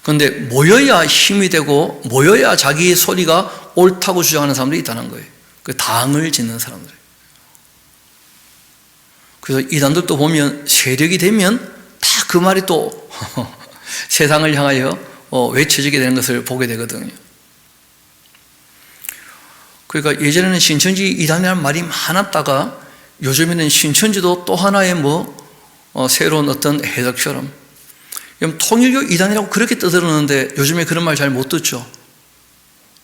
그런데 모여야 힘이 되고 모여야 자기 소리가 옳다고 주장하는 사람들이 있다는 거예요. 그 당을 짓는 사람들. 그래서 이단들도 보면 세력이 되면 다 그 말이 또 세상을 향하여 외쳐지게 되는 것을 보게 되거든요. 그러니까 예전에는 신천지 이단이라는 말이 많았다가 요즘에는 신천지도 또 하나의 새로운 어떤 해석처럼, 통일교 이단이라고 그렇게 떠들었는데 요즘에 그런 말 잘 못 듣죠.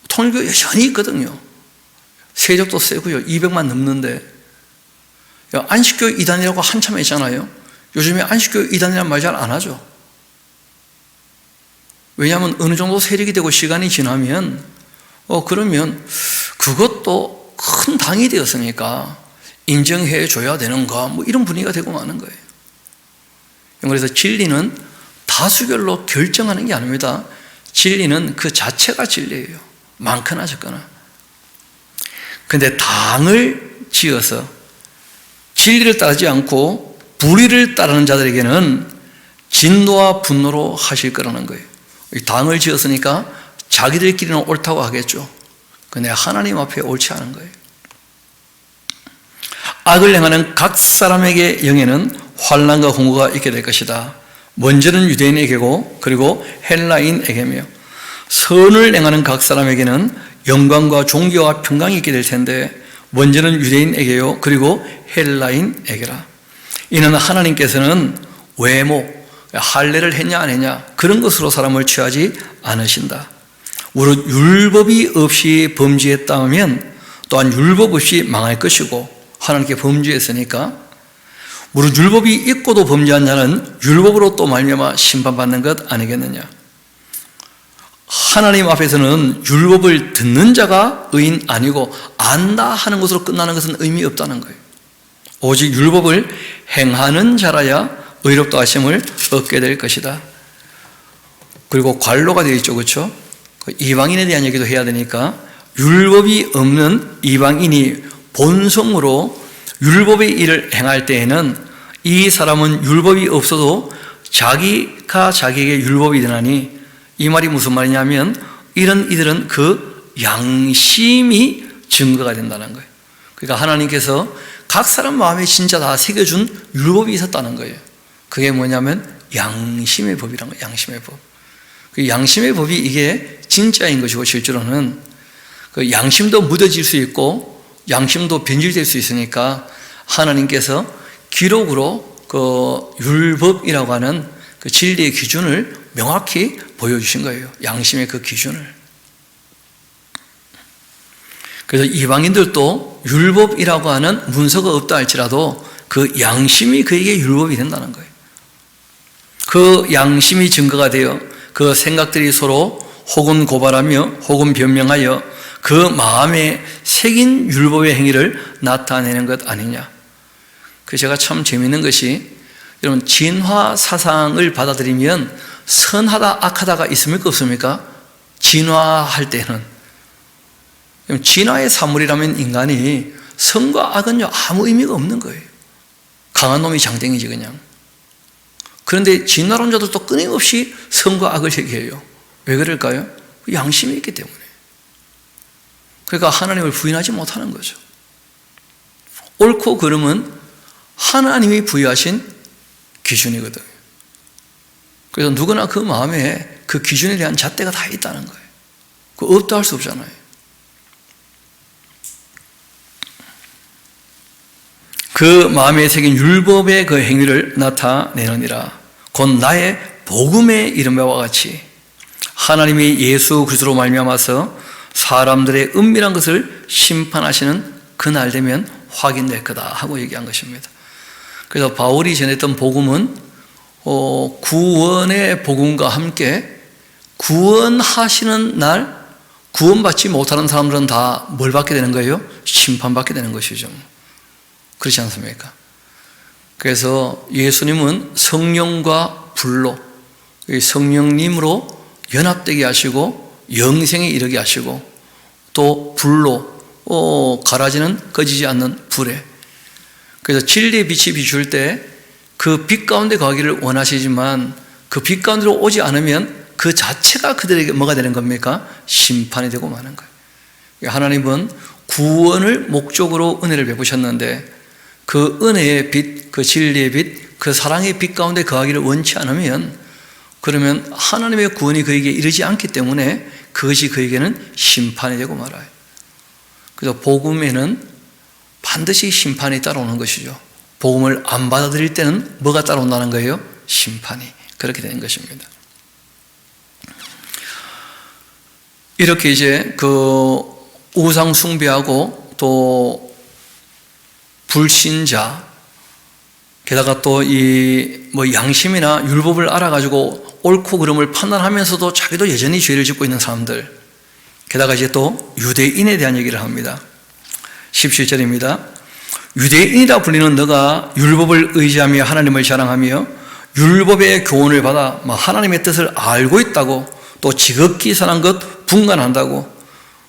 통일교 여전히 있거든요. 세력도 세고요. 200만 넘는데. 안식교 이단이라고 한참 했잖아요. 요즘에 안식교 이단이라는 말 잘 안 하죠. 왜냐하면 어느 정도 세력이 되고 시간이 지나면 그러면 그것도 큰 당이 되었으니까 인정해 줘야 되는가, 이런 분위기가 되고 마는 거예요. 그래서 진리는 다수결로 결정하는 게 아닙니다. 진리는 그 자체가 진리예요. 많거나 적거나. 그런데 당을 지어서 진리를 따르지 않고 불의를 따르는 자들에게는 진노와 분노로 하실 거라는 거예요. 당을 지었으니까 자기들끼리는 옳다고 하겠죠. 근데 하나님 앞에 옳지 않은 거예요. 악을 행하는 각 사람에게 영에는 환난과 공고가 있게 될 것이다. 먼저는 유대인에게고 그리고 헬라인에게며, 선을 행하는 각 사람에게는 영광과 존귀와 평강이 있게 될 텐데 먼저는 유대인에게요 그리고 헬라인에게라. 이는 하나님께서는 외모, 할례를 했냐 안 했냐 그런 것으로 사람을 취하지 않으신다. 무릇 율법이 없이 범죄했다면 또한 율법 없이 망할 것이고, 하나님께 범죄했으니까 무릇 율법이 있고도 범죄한 자는 율법으로 또 말미암아 심판받는 것 아니겠느냐. 하나님 앞에서는 율법을 듣는 자가 의인 아니고 안다 하는 것으로 끝나는 것은 의미 없다는 거예요. 오직 율법을 행하는 자라야 의롭다 하심을 얻게 될 것이다. 그리고 관로가 되어 있죠, 그렇죠? 이방인에 대한 얘기도 해야 되니까, 율법이 없는 이방인이 본성으로 율법의 일을 행할 때에는 이 사람은 율법이 없어도 자기가 자기에게 율법이 되나니, 이 말이 무슨 말이냐면 이런 이들은 그 양심이 증거가 된다는 거예요. 그러니까 하나님께서 각 사람 마음에 진짜 다 새겨준 율법이 있었다는 거예요. 그게 뭐냐면 양심의 법이라는 거예요. 양심의 법. 그 양심의 법이 이게 진짜인 것이고, 실제로는 그 양심도 묻어질 수 있고 양심도 변질될 수 있으니까 하나님께서 기록으로 그 율법이라고 하는 그 진리의 기준을 명확히 보여주신 거예요. 양심의 그 기준을. 그래서 이방인들도 율법이라고 하는 문서가 없다 할지라도 그 양심이 그에게 율법이 된다는 거예요. 그 양심이 증거가 되어 그 생각들이 서로 혹은 고발하며 혹은 변명하여 그 마음에 새긴 율법의 행위를 나타내는 것 아니냐. 그래서 제가 참 재미있는 것이, 여러분 진화 사상을 받아들이면 선하다 악하다가 있습니까 없습니까? 진화할 때는. 진화의 산물이라면 인간이 선과 악은요 아무 의미가 없는 거예요. 강한 놈이 장땡이지 그냥. 그런데 진화론자들도 끊임없이 선과 악을 얘기해요. 왜 그럴까요? 양심이 있기 때문에. 그러니까 하나님을 부인하지 못하는 거죠. 옳고 그름은 하나님이 부여하신 기준이거든요. 그래서 누구나 그 마음에 그 기준에 대한 잣대가 다 있다는 거예요. 그거 없다 할 수 없잖아요. 그 마음에 새긴 율법의 그 행위를 나타내느니라. 곧 나의 복음의 이름과 같이 하나님이 예수 그리스도로 말미암아서 사람들의 은밀한 것을 심판하시는 그날 되면 확인될 거다 하고 얘기한 것입니다. 그래서 바울이 전했던 복음은 구원의 복음과 함께 구원하시는 날 구원받지 못하는 사람들은 다 뭘 받게 되는 거예요? 심판받게 되는 것이죠. 그렇지 않습니까? 그래서 예수님은 성령과 불로, 성령님으로 연합되게 하시고 영생에 이르게 하시고, 또 불로 가라지는 꺼지지 않는 불에, 그래서 진리의 빛이 비출 때 그 빛 가운데 가기를 원하시지만 그 빛 가운데로 오지 않으면 그 자체가 그들에게 뭐가 되는 겁니까? 심판이 되고 마는 거예요. 하나님은 구원을 목적으로 은혜를 베푸셨는데 그 은혜의 빛, 그 진리의 빛, 그 사랑의 빛 가운데 거하기를 원치 않으면, 그러면 하나님의 구원이 그에게 이르지 않기 때문에 그것이 그에게는 심판이 되고 말아요. 그래서 복음에는 반드시 심판이 따라오는 것이죠. 복음을 안 받아들일 때는 뭐가 따라온다는 거예요? 심판이. 그렇게 되는 것입니다. 이렇게 이제 그 우상 숭배하고 또 불신자, 게다가 또 이 뭐 양심이나 율법을 알아가지고 옳고 그름을 판단하면서도 자기도 여전히 죄를 짓고 있는 사람들, 게다가 이제 또 유대인에 대한 얘기를 합니다. 17절입니다. 유대인이라 불리는 너가 율법을 의지하며 하나님을 자랑하며 율법의 교훈을 받아 하나님의 뜻을 알고 있다고, 또 지극히 선한 것 분간한다고,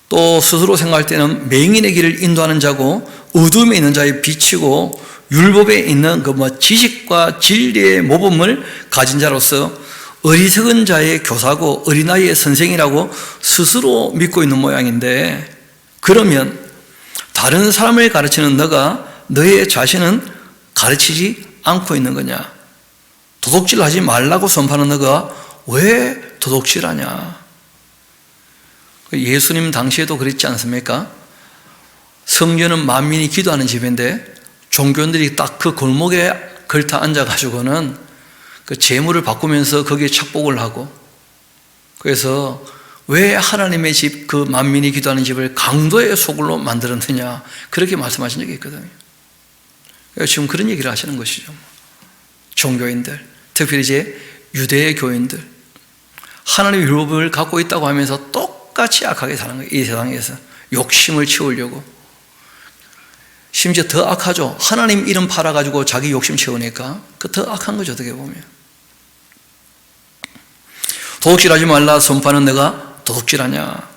또 스스로 생각할 때는 맹인의 길을 인도하는 자고 어둠에 있는 자의 빛이고 율법에 있는 그 지식과 진리의 모범을 가진 자로서 어리석은 자의 교사고 어린아이의 선생이라고 스스로 믿고 있는 모양인데, 그러면 다른 사람을 가르치는 너가 너의 자신은 가르치지 않고 있는 거냐? 도둑질하지 말라고 선포하는 너가 왜 도둑질하냐? 예수님 당시에도 그랬지 않습니까? 성전은 만민이 기도하는 집인데 종교인들이 딱 그 골목에 걸터 앉아가지고는 그 재물을 바꾸면서 거기에 착복을 하고, 그래서 왜 하나님의 집, 그 만민이 기도하는 집을 강도의 소굴로 만들었느냐, 그렇게 말씀하신 적이 있거든요. 지금 그런 얘기를 하시는 것이죠. 종교인들, 특별히 이제 유대 교인들, 하나님의 율법을 갖고 있다고 하면서 똑같이 악하게 사는 거예요. 이 세상에서 욕심을 채우려고. 심지어 더 악하죠. 하나님 이름 팔아가지고 자기 욕심 채우니까 그 더 악한 거죠, 어떻게 보면. 도둑질하지 말라 선포하는 너가 도둑질하냐?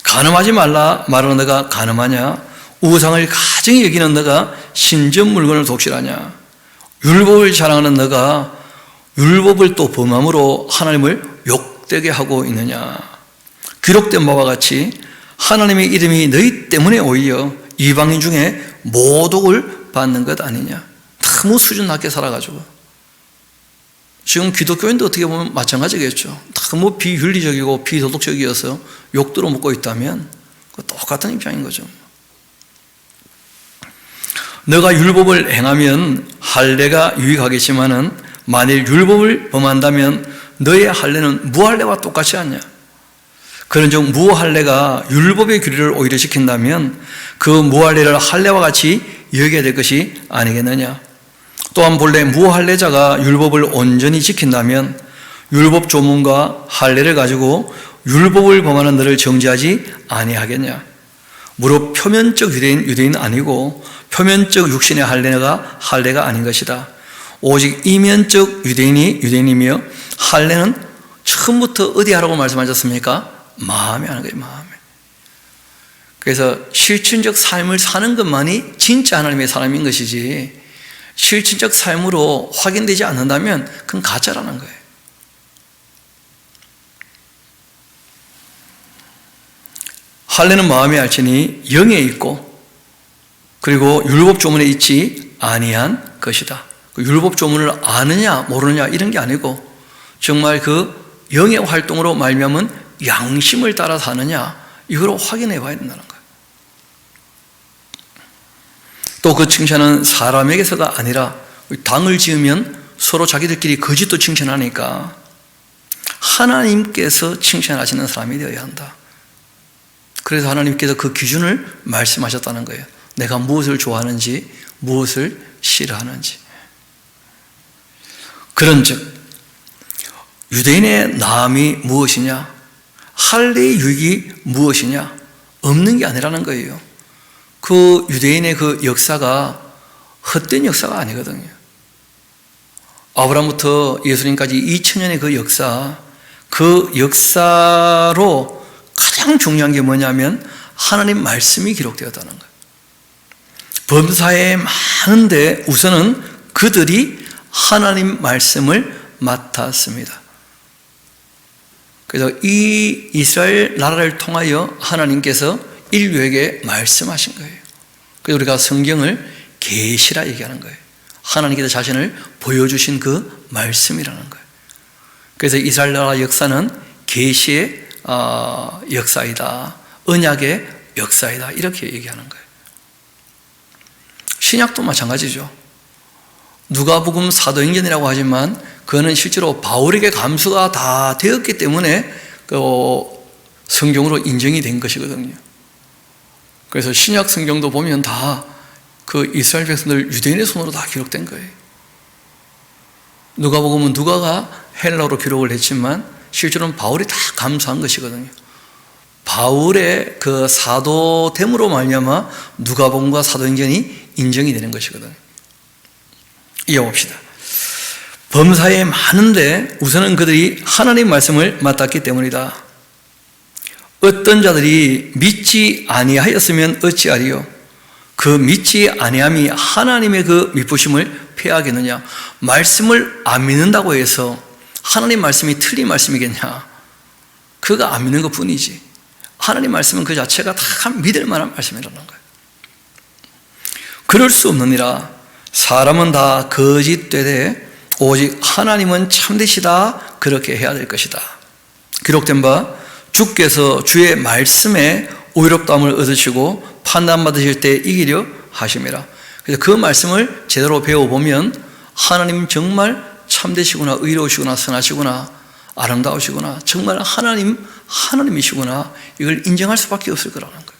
간음하지 말라 말하는 너가 간음하냐? 우상을 가증히 여기는 너가 신전 물건을 도둑질하냐? 율법을 자랑하는 너가 율법을 또 범함으로 하나님을 욕되게 하고 있느냐? 기록된 바와 같이 하나님의 이름이 너희 때문에 오히려 이방인 중에 모독을 받는 것 아니냐? 너무 수준 낮게 살아가지고. 지금 기독교인도 어떻게 보면 마찬가지겠죠. 너무 비윤리적이고 비도덕적이어서 욕들어 먹고 있다면 똑같은 입장인 거죠. 너가 율법을 행하면 할례가 유익하겠지만은 만일 율법을 범한다면 너의 할례는 무할례와 똑같지 않냐? 그런즉 무할례가 율법의 규례를 오히려 지킨다면 그 무할례를 할례와 같이 여겨야 될 것이 아니겠느냐? 또한 본래 무할례자가 율법을 온전히 지킨다면 율법 조문과 할례를 가지고 율법을 범하는 너를 정죄하지 아니하겠냐? 무릇 표면적 유대인 아니고 표면적 육신의 할례가 아닌 것이다. 오직 이면적 유대인이 유대인이며 할례는 처음부터 어디 하라고 말씀하셨습니까? 마음에 하는 거예요, 마음에. 그래서 실천적 삶을 사는 것만이 진짜 하나님의 사람인 것이지, 실천적 삶으로 확인되지 않는다면 그건 가짜라는 거예요. 할례는 마음에 알지니 영에 있고, 그리고 율법 조문에 있지 아니한 것이다. 그 율법 조문을 아느냐 모르느냐 이런 게 아니고 정말 그 영의 활동으로 말미암은 양심을 따라 사느냐, 이걸 확인해 봐야 된다는 거예요. 또 그 칭찬은 사람에게서가 아니라, 당을 지으면 서로 자기들끼리 거짓도 칭찬하니까 하나님께서 칭찬하시는 사람이 되어야 한다. 그래서 하나님께서 그 기준을 말씀하셨다는 거예요. 내가 무엇을 좋아하는지, 무엇을 싫어하는지. 그런즉 유대인의 나음이 무엇이냐? 할례의 유익이 무엇이냐? 없는 게 아니라는 거예요. 그 유대인의 그 역사가 헛된 역사가 아니거든요. 아브라함부터 예수님까지 2000년의 그 역사로 가장 중요한 게 뭐냐면 하나님 말씀이 기록되었다는 거예요. 범사에 많은데 우선은 그들이 하나님 말씀을 맡았습니다. 그래서 이 이스라엘 나라를 통하여 하나님께서 인류에게 말씀하신 거예요. 그래서 우리가 성경을 계시라 얘기하는 거예요. 하나님께서 자신을 보여주신 그 말씀이라는 거예요. 그래서 이스라엘 나라 역사는 계시의 역사이다, 언약의 역사이다, 이렇게 얘기하는 거예요. 신약도 마찬가지죠. 누가복음 사도행전이라고 하지만 그거는 실제로 바울에게 감수가 다 되었기 때문에 그 성경으로 인정이 된 것이거든요. 그래서 신약 성경도 보면 다 그 이스라엘 백성들 유대인의 손으로 다 기록된 거예요. 누가복음은 누가가 헬라어로 기록을 했지만 실제로는 바울이 다 감수한 것이거든요. 바울의 그 사도됨으로 말미암아 누가복음과 사도행전이 인정이 되는 것이거든요. 이어봅시다. 범사에 많은데 우선은 그들이 하나님 말씀을 맡았기 때문이다. 어떤 자들이 믿지 아니하였으면 어찌하리요? 그 믿지 아니함이 하나님의 그 믿부심을 폐하겠느냐? 말씀을 안 믿는다고 해서 하나님 말씀이 틀린 말씀이겠냐? 그가 안 믿는 것 뿐이지. 하나님 말씀은 그 자체가 다 믿을 만한 말씀이라는 거예요. 그럴 수 없느니라. 사람은 다 거짓되되 오직 하나님은 참되시다. 그렇게 해야 될 것이다. 기록된 바 주께서 주의 말씀에 의롭다함을 얻으시고 판단받으실 때 이기려 하심이라. 그래서 그 말씀을 제대로 배워보면 하나님 정말 참되시구나, 의로우시구나, 선하시구나, 아름다우시구나, 정말 하나님이시구나, 이걸 인정할 수밖에 없을 거라는 거예요.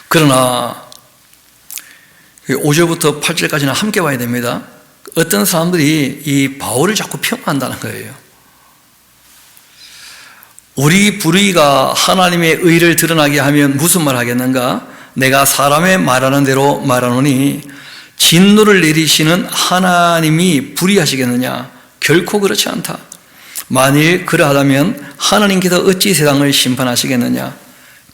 그러나 5절부터 8절까지는 함께 봐야 됩니다. 어떤 사람들이 이 바울을 자꾸 폄하한다는 거예요. 우리 불의가 하나님의 의를 드러나게 하면 무슨 말 하겠는가? 내가 사람의 말하는 대로 말하노니 진노를 내리시는 하나님이 불의하시겠느냐? 결코 그렇지 않다. 만일 그러하다면 하나님께서 어찌 세상을 심판하시겠느냐?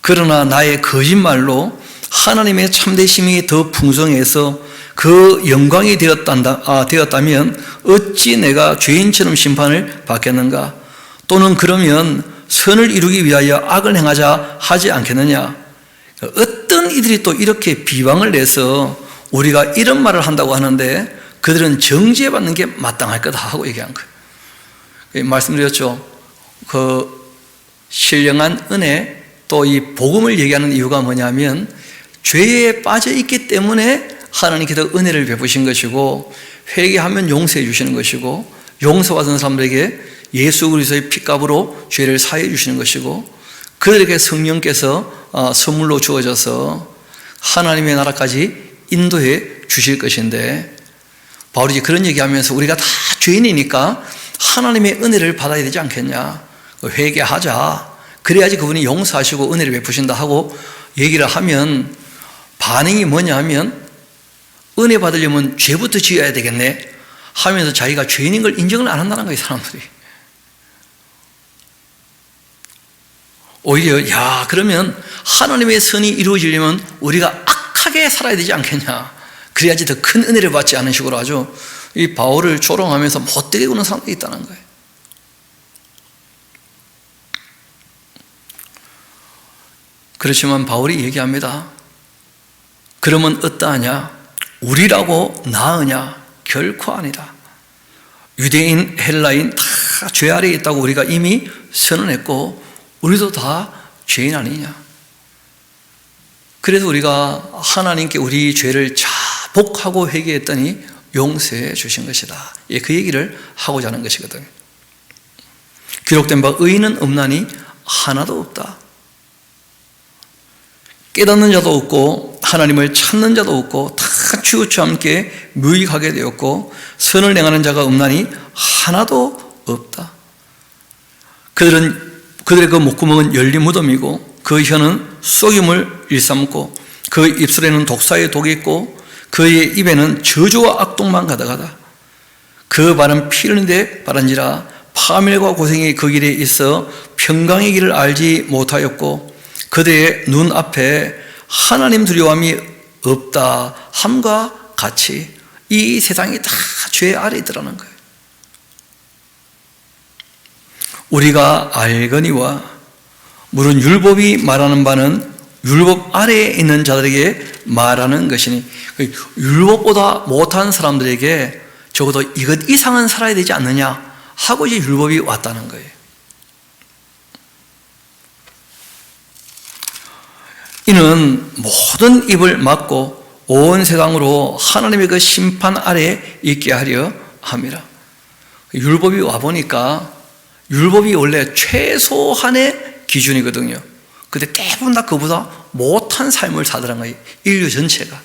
그러나 나의 거짓말로 하나님의 참되심이 더 풍성해서 그 영광이 되었다면 어찌 내가 죄인처럼 심판을 받겠는가? 또는 그러면 선을 이루기 위하여 악을 행하자 하지 않겠느냐? 어떤 이들이 또 이렇게 비방을 내서 우리가 이런 말을 한다고 하는데 그들은 정죄받는 게 마땅할 거다 하고 얘기한 거예요. 말씀드렸죠. 그 신령한 은혜, 또 이 복음을 얘기하는 이유가 뭐냐면 죄에 빠져 있기 때문에 하나님께서 은혜를 베푸신 것이고, 회개하면 용서해 주시는 것이고, 용서받은 사람들에게 예수 그리스도의 피값으로 죄를 사해 주시는 것이고, 그들에게 성령께서 선물로 주어져서 하나님의 나라까지 인도해 주실 것인데, 바울이 그런 얘기하면서 우리가 다 죄인이니까 하나님의 은혜를 받아야 되지 않겠냐, 회개하자, 그래야지 그분이 용서하시고 은혜를 베푸신다 하고 얘기를 하면 반응이 뭐냐 하면, 은혜 받으려면 죄부터 지어야 되겠네 하면서 자기가 죄인인 걸 인정을 안 한다는 거예요, 사람들이. 오히려 그러면 하나님의 선이 이루어지려면 우리가 악하게 살아야 되지 않겠냐, 그래야지 더 큰 은혜를 받지 않은 식으로 아주 이 바울을 조롱하면서 못되게 구는 사람들이 있다는 거예요. 그렇지만 바울이 얘기합니다. 그러면 어떠하냐? 우리라고 나으냐? 결코 아니다. 유대인, 헬라인 다 죄 아래에 있다고 우리가 이미 선언했고 우리도 다 죄인 아니냐? 그래서 우리가 하나님께 우리 죄를 자복하고 회개했더니 용서해 주신 것이다. 그 얘기를 하고자 하는 것이거든요. 기록된 바 의인은 없나니 하나도 없다. 깨닫는 자도 없고 하나님을 찾는 자도 없고 다 치우쳐 함께 무익하게 되었고 선을 행하는 자가 없나니 하나도 없다. 그들의 그 목구멍은 열린 무덤이고 그 혀는 속임을 일삼고 그 입술에는 독사의 독이 있고 그의 입에는 저주와 악독만 가득하다. 그 발은 피 흘리는데 바른지라 파멸과 고생이 그 길에 있어 평강의 길을 알지 못하였고 그들의 눈 앞에 하나님 두려움이 없다 함과 같이 이 세상이 다 죄 아래 있더라는 거예요. 우리가 알거니와 물은 율법이 말하는 바는 율법 아래에 있는 자들에게 말하는 것이니, 율법보다 못한 사람들에게 적어도 이것 이상은 살아야 되지 않느냐 하고 이제 율법이 왔다는 거예요. 이는 모든 입을 막고 온 세상으로 하나님의 그 심판 아래에 있게 하려 함이라. 율법이 와보니까 율법이 원래 최소한의 기준이거든요. 근데 대부분 다 그보다 못한 삶을 사더란 거예요. 인류 전체가.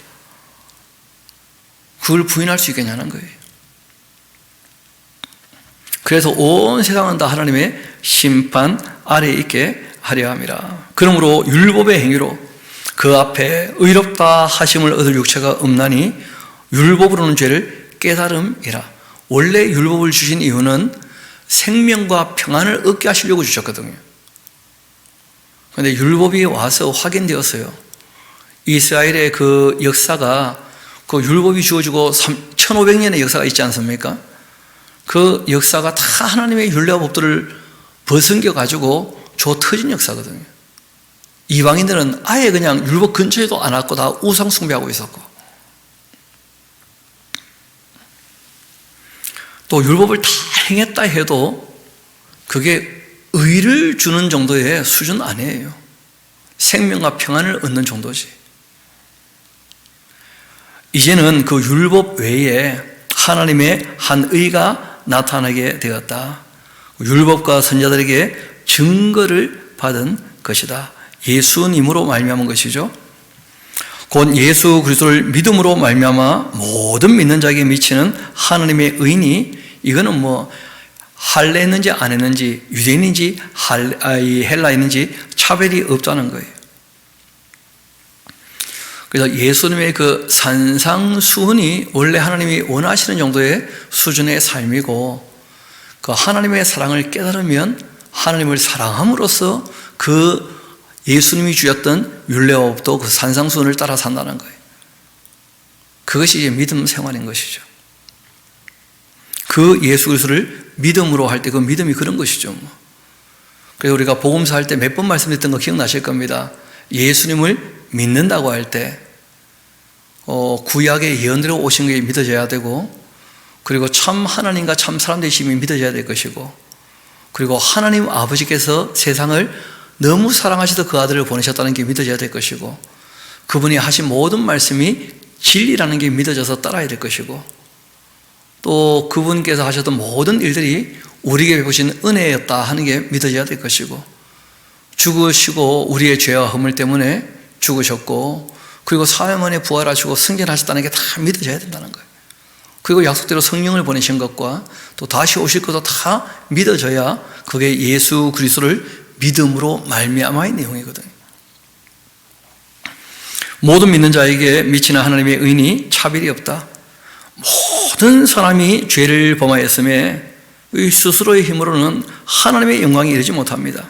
그걸 부인할 수 있겠냐는 거예요. 그래서 온 세상은 다 하나님의 심판 아래에 있게 하려 함이라. 그러므로 율법의 행위로 그 앞에 의롭다 하심을 얻을 육체가 없나니 율법으로는 죄를 깨달음이라. 원래 율법을 주신 이유는 생명과 평안을 얻게 하시려고 주셨거든요. 그런데 율법이 와서 확인되었어요. 이스라엘의 그 역사가 그 율법이 주어지고 1500년의 역사가 있지 않습니까? 그 역사가 다 하나님의 율례와 법도를 벗은겨 가지고 줘 터진 역사거든요. 이방인들은 아예 그냥 율법 근처에도 안 왔고 다 우상 숭배하고 있었고, 또 율법을 다 행했다 해도 그게 의를 주는 정도의 수준 아니에요. 생명과 평안을 얻는 정도지. 이제는 그 율법 외에 하나님의 한 의가 나타나게 되었다. 율법과 선지자들에게 증거를 받은 것이다. 예수님으로 말미암은 것이죠. 곧 예수 그리스도를 믿음으로 말미암아 모든 믿는 자에게 미치는 하나님의 의니, 이거는 뭐 할례 했는지 안 했는지, 유대인인지 헬라인인지 차별이 없다는 거예요. 그래서 예수님의 그 산상수훈이 원래 하나님이 원하시는 정도의 수준의 삶이고, 그 하나님의 사랑을 깨달으면 하나님을 사랑함으로써 그 예수님이 주셨던 율례와 법도 그 산상수훈을 따라 산다는 거예요. 그것이 이제 믿음 생활인 것이죠. 그 예수 그리스도를 믿음으로 할 때 그 믿음이 그런 것이죠. 그래서 우리가 복음서 할 때 몇 번 말씀드렸던 거 기억나실 겁니다. 예수님을 믿는다고 할 때 구약의 예언대로 오신 게 믿어져야 되고, 그리고 참 하나님과 참 사람 되심이 믿어져야 될 것이고, 그리고 하나님 아버지께서 세상을 너무 사랑하셔서 그 아들을 보내셨다는 게 믿어져야 될 것이고, 그분이 하신 모든 말씀이 진리라는 게 믿어져서 따라야 될 것이고, 또 그분께서 하셨던 모든 일들이 우리에게 베푸신 은혜였다 하는 게 믿어져야 될 것이고, 죽으시고 우리의 죄와 허물 때문에 죽으셨고, 그리고 사흘 만에 부활하시고 승천하셨다는 게 다 믿어져야 된다는 거예요. 그리고 약속대로 성령을 보내신 것과 또 다시 오실 것도 다 믿어져야 그게 예수 그리스도를 믿음으로 말미암아의 내용이거든요. 모든 믿는 자에게 미치는 하나님의 의니 차별이 없다. 모든 사람이 죄를 범하였음에 스스로의 힘으로는 하나님의 영광에 이르지 못합니다.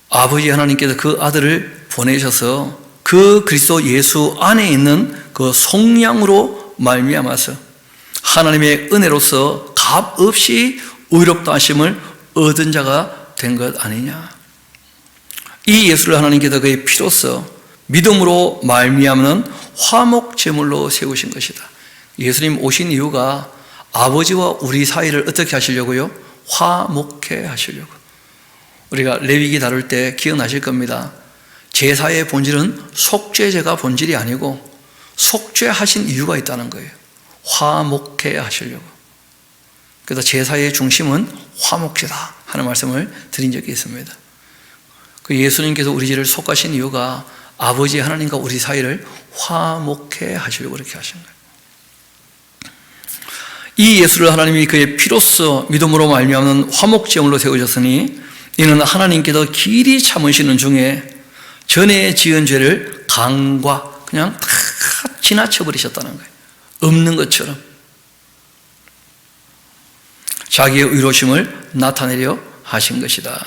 아버지 하나님께서 그 아들을 보내셔서 그 그리스도 예수 안에 있는 그 속량으로 말미암아서 하나님의 은혜로서 값 없이 의롭다 하심을 얻은 자가 된 것 아니냐. 이 예수를 하나님께서 그의 피로써 믿음으로 말미암는 화목제물로 세우신 것이다. 예수님 오신 이유가 아버지와 우리 사이를 어떻게 하시려고요? 화목해 하시려고. 우리가 레위기 다룰 때 기억나실 겁니다. 제사의 본질은 속죄제가 본질이 아니고 속죄하신 이유가 있다는 거예요. 화목해 하시려고. 그래서 제사의 중심은 화목제다 하는 말씀을 드린 적이 있습니다. 그 예수님께서 우리 죄를 속하신 이유가 아버지 하나님과 우리 사이를 화목해 하시려고 그렇게 하신 거예요. 이 예수를 하나님이 그의 피로써 믿음으로 말미암는 화목제물로 세우셨으니, 이는 하나님께서 길이 참으시는 중에 전에 지은 죄를 강과 그냥 다 지나쳐 버리셨다는 거예요. 없는 것처럼 자기의 의로심을 나타내려 하신 것이다.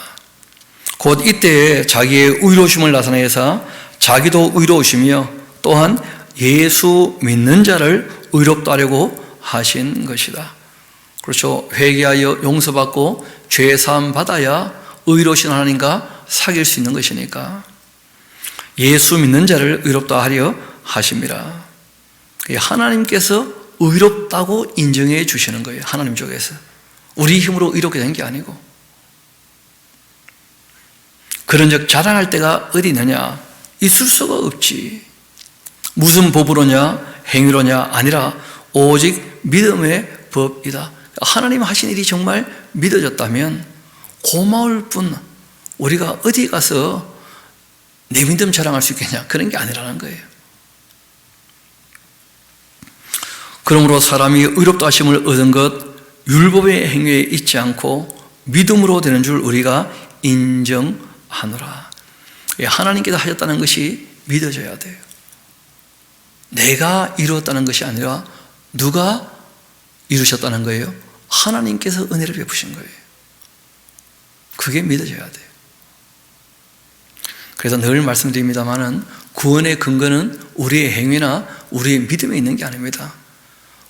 곧 이때에 자기의 의로심을 나타내사 자기도 의로우시며 또한 예수 믿는 자를 의롭다 하려고 하신 것이다. 그렇죠. 회개하여 용서받고 죄사함 받아야 의로우신 하나님과 사귈 수 있는 것이니까 예수 믿는 자를 의롭다 하려 하심이라. 하나님께서 의롭다고 인정해 주시는 거예요. 하나님 쪽에서. 우리 힘으로 의롭게 된 게 아니고. 그런즉 자랑할 때가 어디 있느냐? 있을 수가 없지. 무슨 법으로냐? 행위로냐? 아니라 오직 믿음의 법이다. 하나님 하신 일이 정말 믿어졌다면 고마울 뿐, 우리가 어디 가서 내 믿음 자랑할 수 있겠냐? 그런 게 아니라는 거예요. 그러므로 사람이 의롭다 하심을 얻은 것, 율법의 행위에 있지 않고 믿음으로 되는 줄 우리가 인정하노라. 하나님께서 하셨다는 것이 믿어져야 돼요. 내가 이루었다는 것이 아니라 누가 이루셨다는 거예요? 하나님께서 은혜를 베푸신 거예요. 그게 믿어져야 돼요. 그래서 늘 말씀드립니다마는 구원의 근거는 우리의 행위나 우리의 믿음에 있는 게 아닙니다.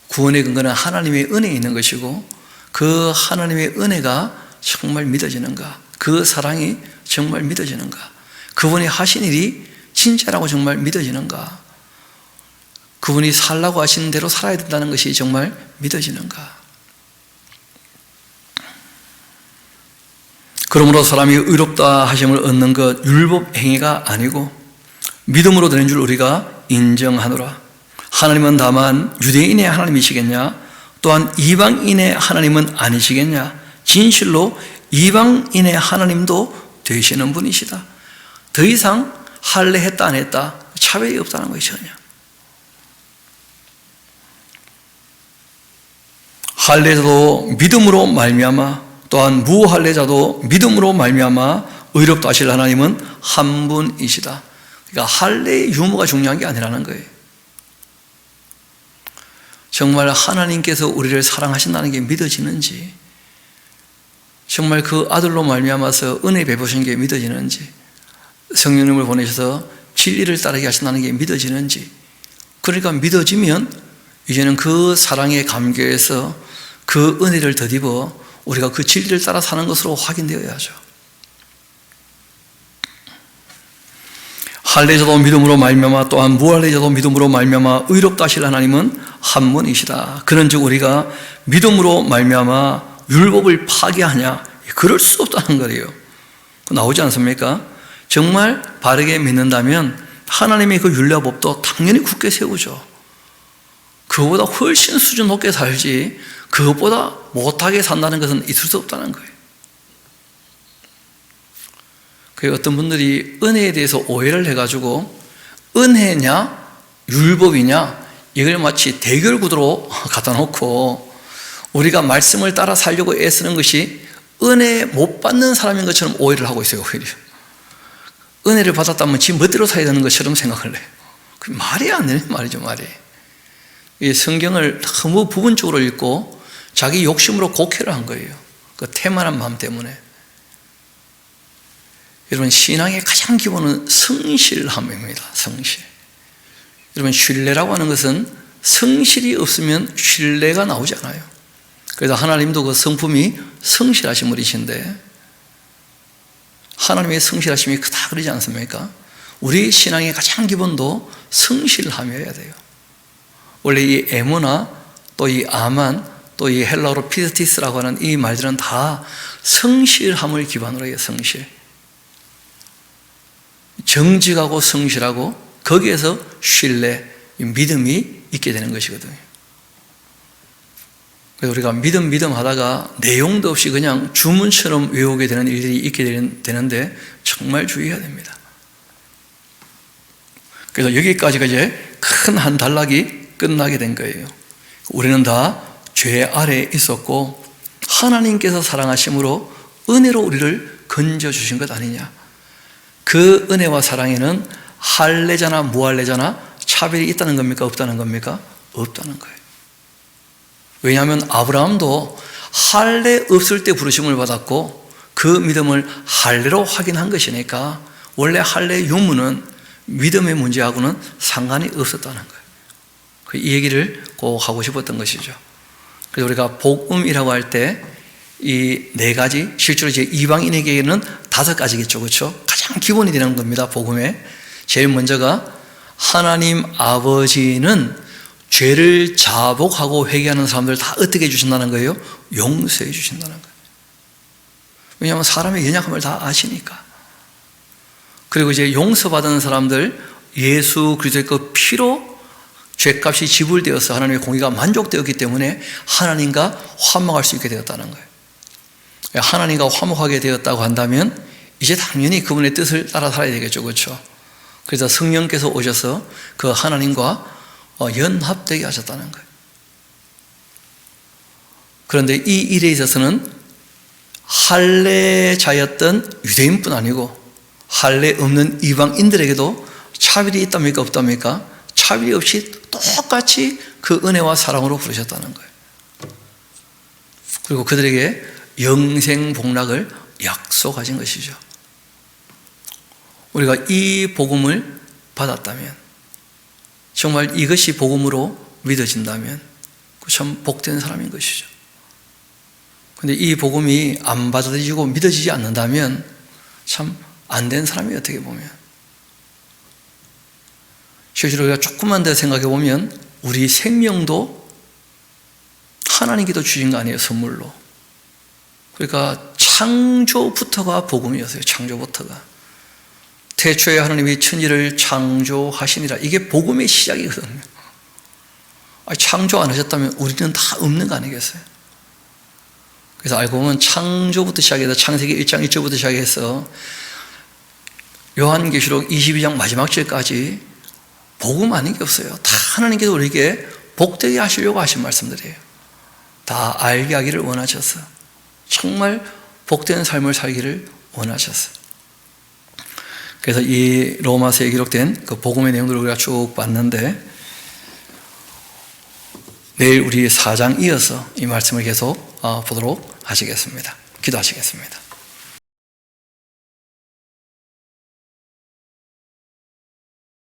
구원의 근거는 하나님의 은혜에 있는 것이고, 그 하나님의 은혜가 정말 믿어지는가, 그 사랑이 정말 믿어지는가, 그분이 하신 일이 진짜라고 정말 믿어지는가, 그분이 살라고 하시는 대로 살아야 된다는 것이 정말 믿어지는가. 그러므로 사람이 의롭다 하심을 얻는 것 율법 행위가 아니고 믿음으로 되는 줄 우리가 인정하노라. 하나님은 다만 유대인의 하나님이시겠냐, 또한 이방인의 하나님은 아니시겠냐. 진실로 이방인의 하나님도 되시는 분이시다. 더 이상 할례했다 안 했다 차별이 없다는 것이 전혀. 할례자도 믿음으로 말미암아, 또한 무할례자도 믿음으로 말미암아 의롭다 하실 하나님은 한 분이시다. 그러니까 할례의 유무가 중요한 게 아니라는 거예요. 정말 하나님께서 우리를 사랑하신다는 게 믿어지는지, 정말 그 아들로 말미암아서 은혜 베푸신 게 믿어지는지, 성령님을 보내셔서 진리를 따르게 하신다는 게 믿어지는지, 그러니까 믿어지면 이제는 그 사랑의 감격에서 그 은혜를 덧입어 우리가 그 진리를 따라 사는 것으로 확인되어야죠. 할례자도 믿음으로 말미암아, 또한 무할례자도 믿음으로 말미암아 의롭다 하실 하나님은 한 분이시다. 그런즉 우리가 믿음으로 말미암아 율법을 파괴하냐, 그럴 수 없다는 거예요. 나오지 않습니까? 정말 바르게 믿는다면 하나님의 그 율법도 당연히 굳게 세우죠. 그거보다 훨씬 수준 높게 살지, 그것보다 못하게 산다는 것은 있을 수 없다는 거예요. 그래서 어떤 분들이 은혜에 대해서 오해를 해가지고 은혜냐 율법이냐 이걸 마치 대결 구도로 갖다 놓고 우리가 말씀을 따라 살려고 애쓰는 것이 은혜 못 받는 사람인 것처럼 오해를 하고 있어요. 오히려 은혜를 받았다면 지 멋대로 살아야 되는 것처럼 생각을 해요. 그 말이 안 되는 말이죠. 말이. 이 성경을 너무 부분적으로 읽고 자기 욕심으로 곡해를 한 거예요. 그 태만한 마음 때문에. 여러분, 신앙의 가장 기본은 성실함입니다. 성실. 여러분, 신뢰라고 하는 것은 성실이 없으면 신뢰가 나오지 않아요. 그래서 하나님도 그 성품이 성실하신 분이신데, 하나님의 성실하심이 크다 그러지 않습니까? 우리 신앙의 가장 기본도 성실함이어야 돼요. 원래 이 에모나 또 이 아만 또 이 헬라어로 피스티스라고 하는 이 말들은 다 성실함을 기반으로 해요. 성실. 정직하고 성실하고 거기에서 신뢰, 믿음이 있게 되는 것이거든요. 그래서 우리가 믿음 하다가 내용도 없이 그냥 주문처럼 외우게 되는 일들이 있게 되는데 정말 주의해야 됩니다. 그래서 여기까지가 이제 큰 한 단락이 끝나게 된 거예요. 우리는 다 죄 아래에 있었고 하나님께서 사랑하심으로 은혜로 우리를 건져주신 것 아니냐. 그 은혜와 사랑에는 할례자나 무할례자나 차별이 있다는 겁니까? 없다는 겁니까? 없다는 거예요. 왜냐하면 아브라함도 할례 없을 때 부르심을 받았고 그 믿음을 할례로 확인한 것이니까 원래 할례 유무는 믿음의 문제하고는 상관이 없었다는 거예요. 이 얘기를 꼭 하고 싶었던 것이죠. 그래서 우리가 복음이라고 할 때 이 네 가지, 실제로 이제 이방인에게는 5가지겠죠. 그렇죠? 가장 기본이 되는 겁니다. 복음에. 제일 먼저가 하나님 아버지는 죄를 자복하고 회개하는 사람들 다 어떻게 해주신다는 거예요? 용서해 주신다는 거예요. 왜냐하면 사람의 연약함을 다 아시니까. 그리고 이제 용서받은 사람들 예수 그리스도의 그 피로 죄값이 지불되어서 하나님의 공의가 만족되었기 때문에 하나님과 화목할 수 있게 되었다는 거예요. 하나님과 화목하게 되었다고 한다면 이제 당연히 그분의 뜻을 따라 살아야 되겠죠. 그렇죠? 그래서 성령께서 오셔서 그 하나님과 연합되게 하셨다는 거예요. 그런데 이 일에 있어서는 할례자였던 유대인뿐 아니고 할례 없는 이방인들에게도 차별이 있답니까? 없답니까? 차별이 없이 똑같이 그 은혜와 사랑으로 부르셨다는 거예요. 그리고 그들에게 영생 복락을 약속하신 것이죠. 우리가 이 복음을 받았다면, 정말 이것이 복음으로 믿어진다면 참 복된 사람인 것이죠. 그런데 이 복음이 안 받아들이고 믿어지지 않는다면 참 안 된 사람이, 어떻게 보면. 실제로 우리가 조금만 더 생각해 보면 우리 생명도 하나님께서 주신 거 아니에요, 선물로. 그러니까 창조부터가 복음이었어요. 창조부터가. 태초에 하나님이 천지를 창조하시니라. 이게 복음의 시작이거든요. 창조 안 하셨다면 우리는 다 없는 거 아니겠어요? 그래서 알고 보면 창조부터 시작해서 창세기 1장 1절부터 시작해서 요한계시록 22장 마지막 절까지 복음 아닌 게 없어요. 다 하나님께서 우리에게 복되게 하시려고 하신 말씀들이에요. 다 알게 하기를 원하셔서, 정말 복된 삶을 살기를 원하셔서. 그래서 이 로마서에 기록된 그 복음의 내용들을 우리가 쭉 봤는데, 내일 우리 4장 이어서 이 말씀을 계속 보도록 하시겠습니다. 기도하시겠습니다.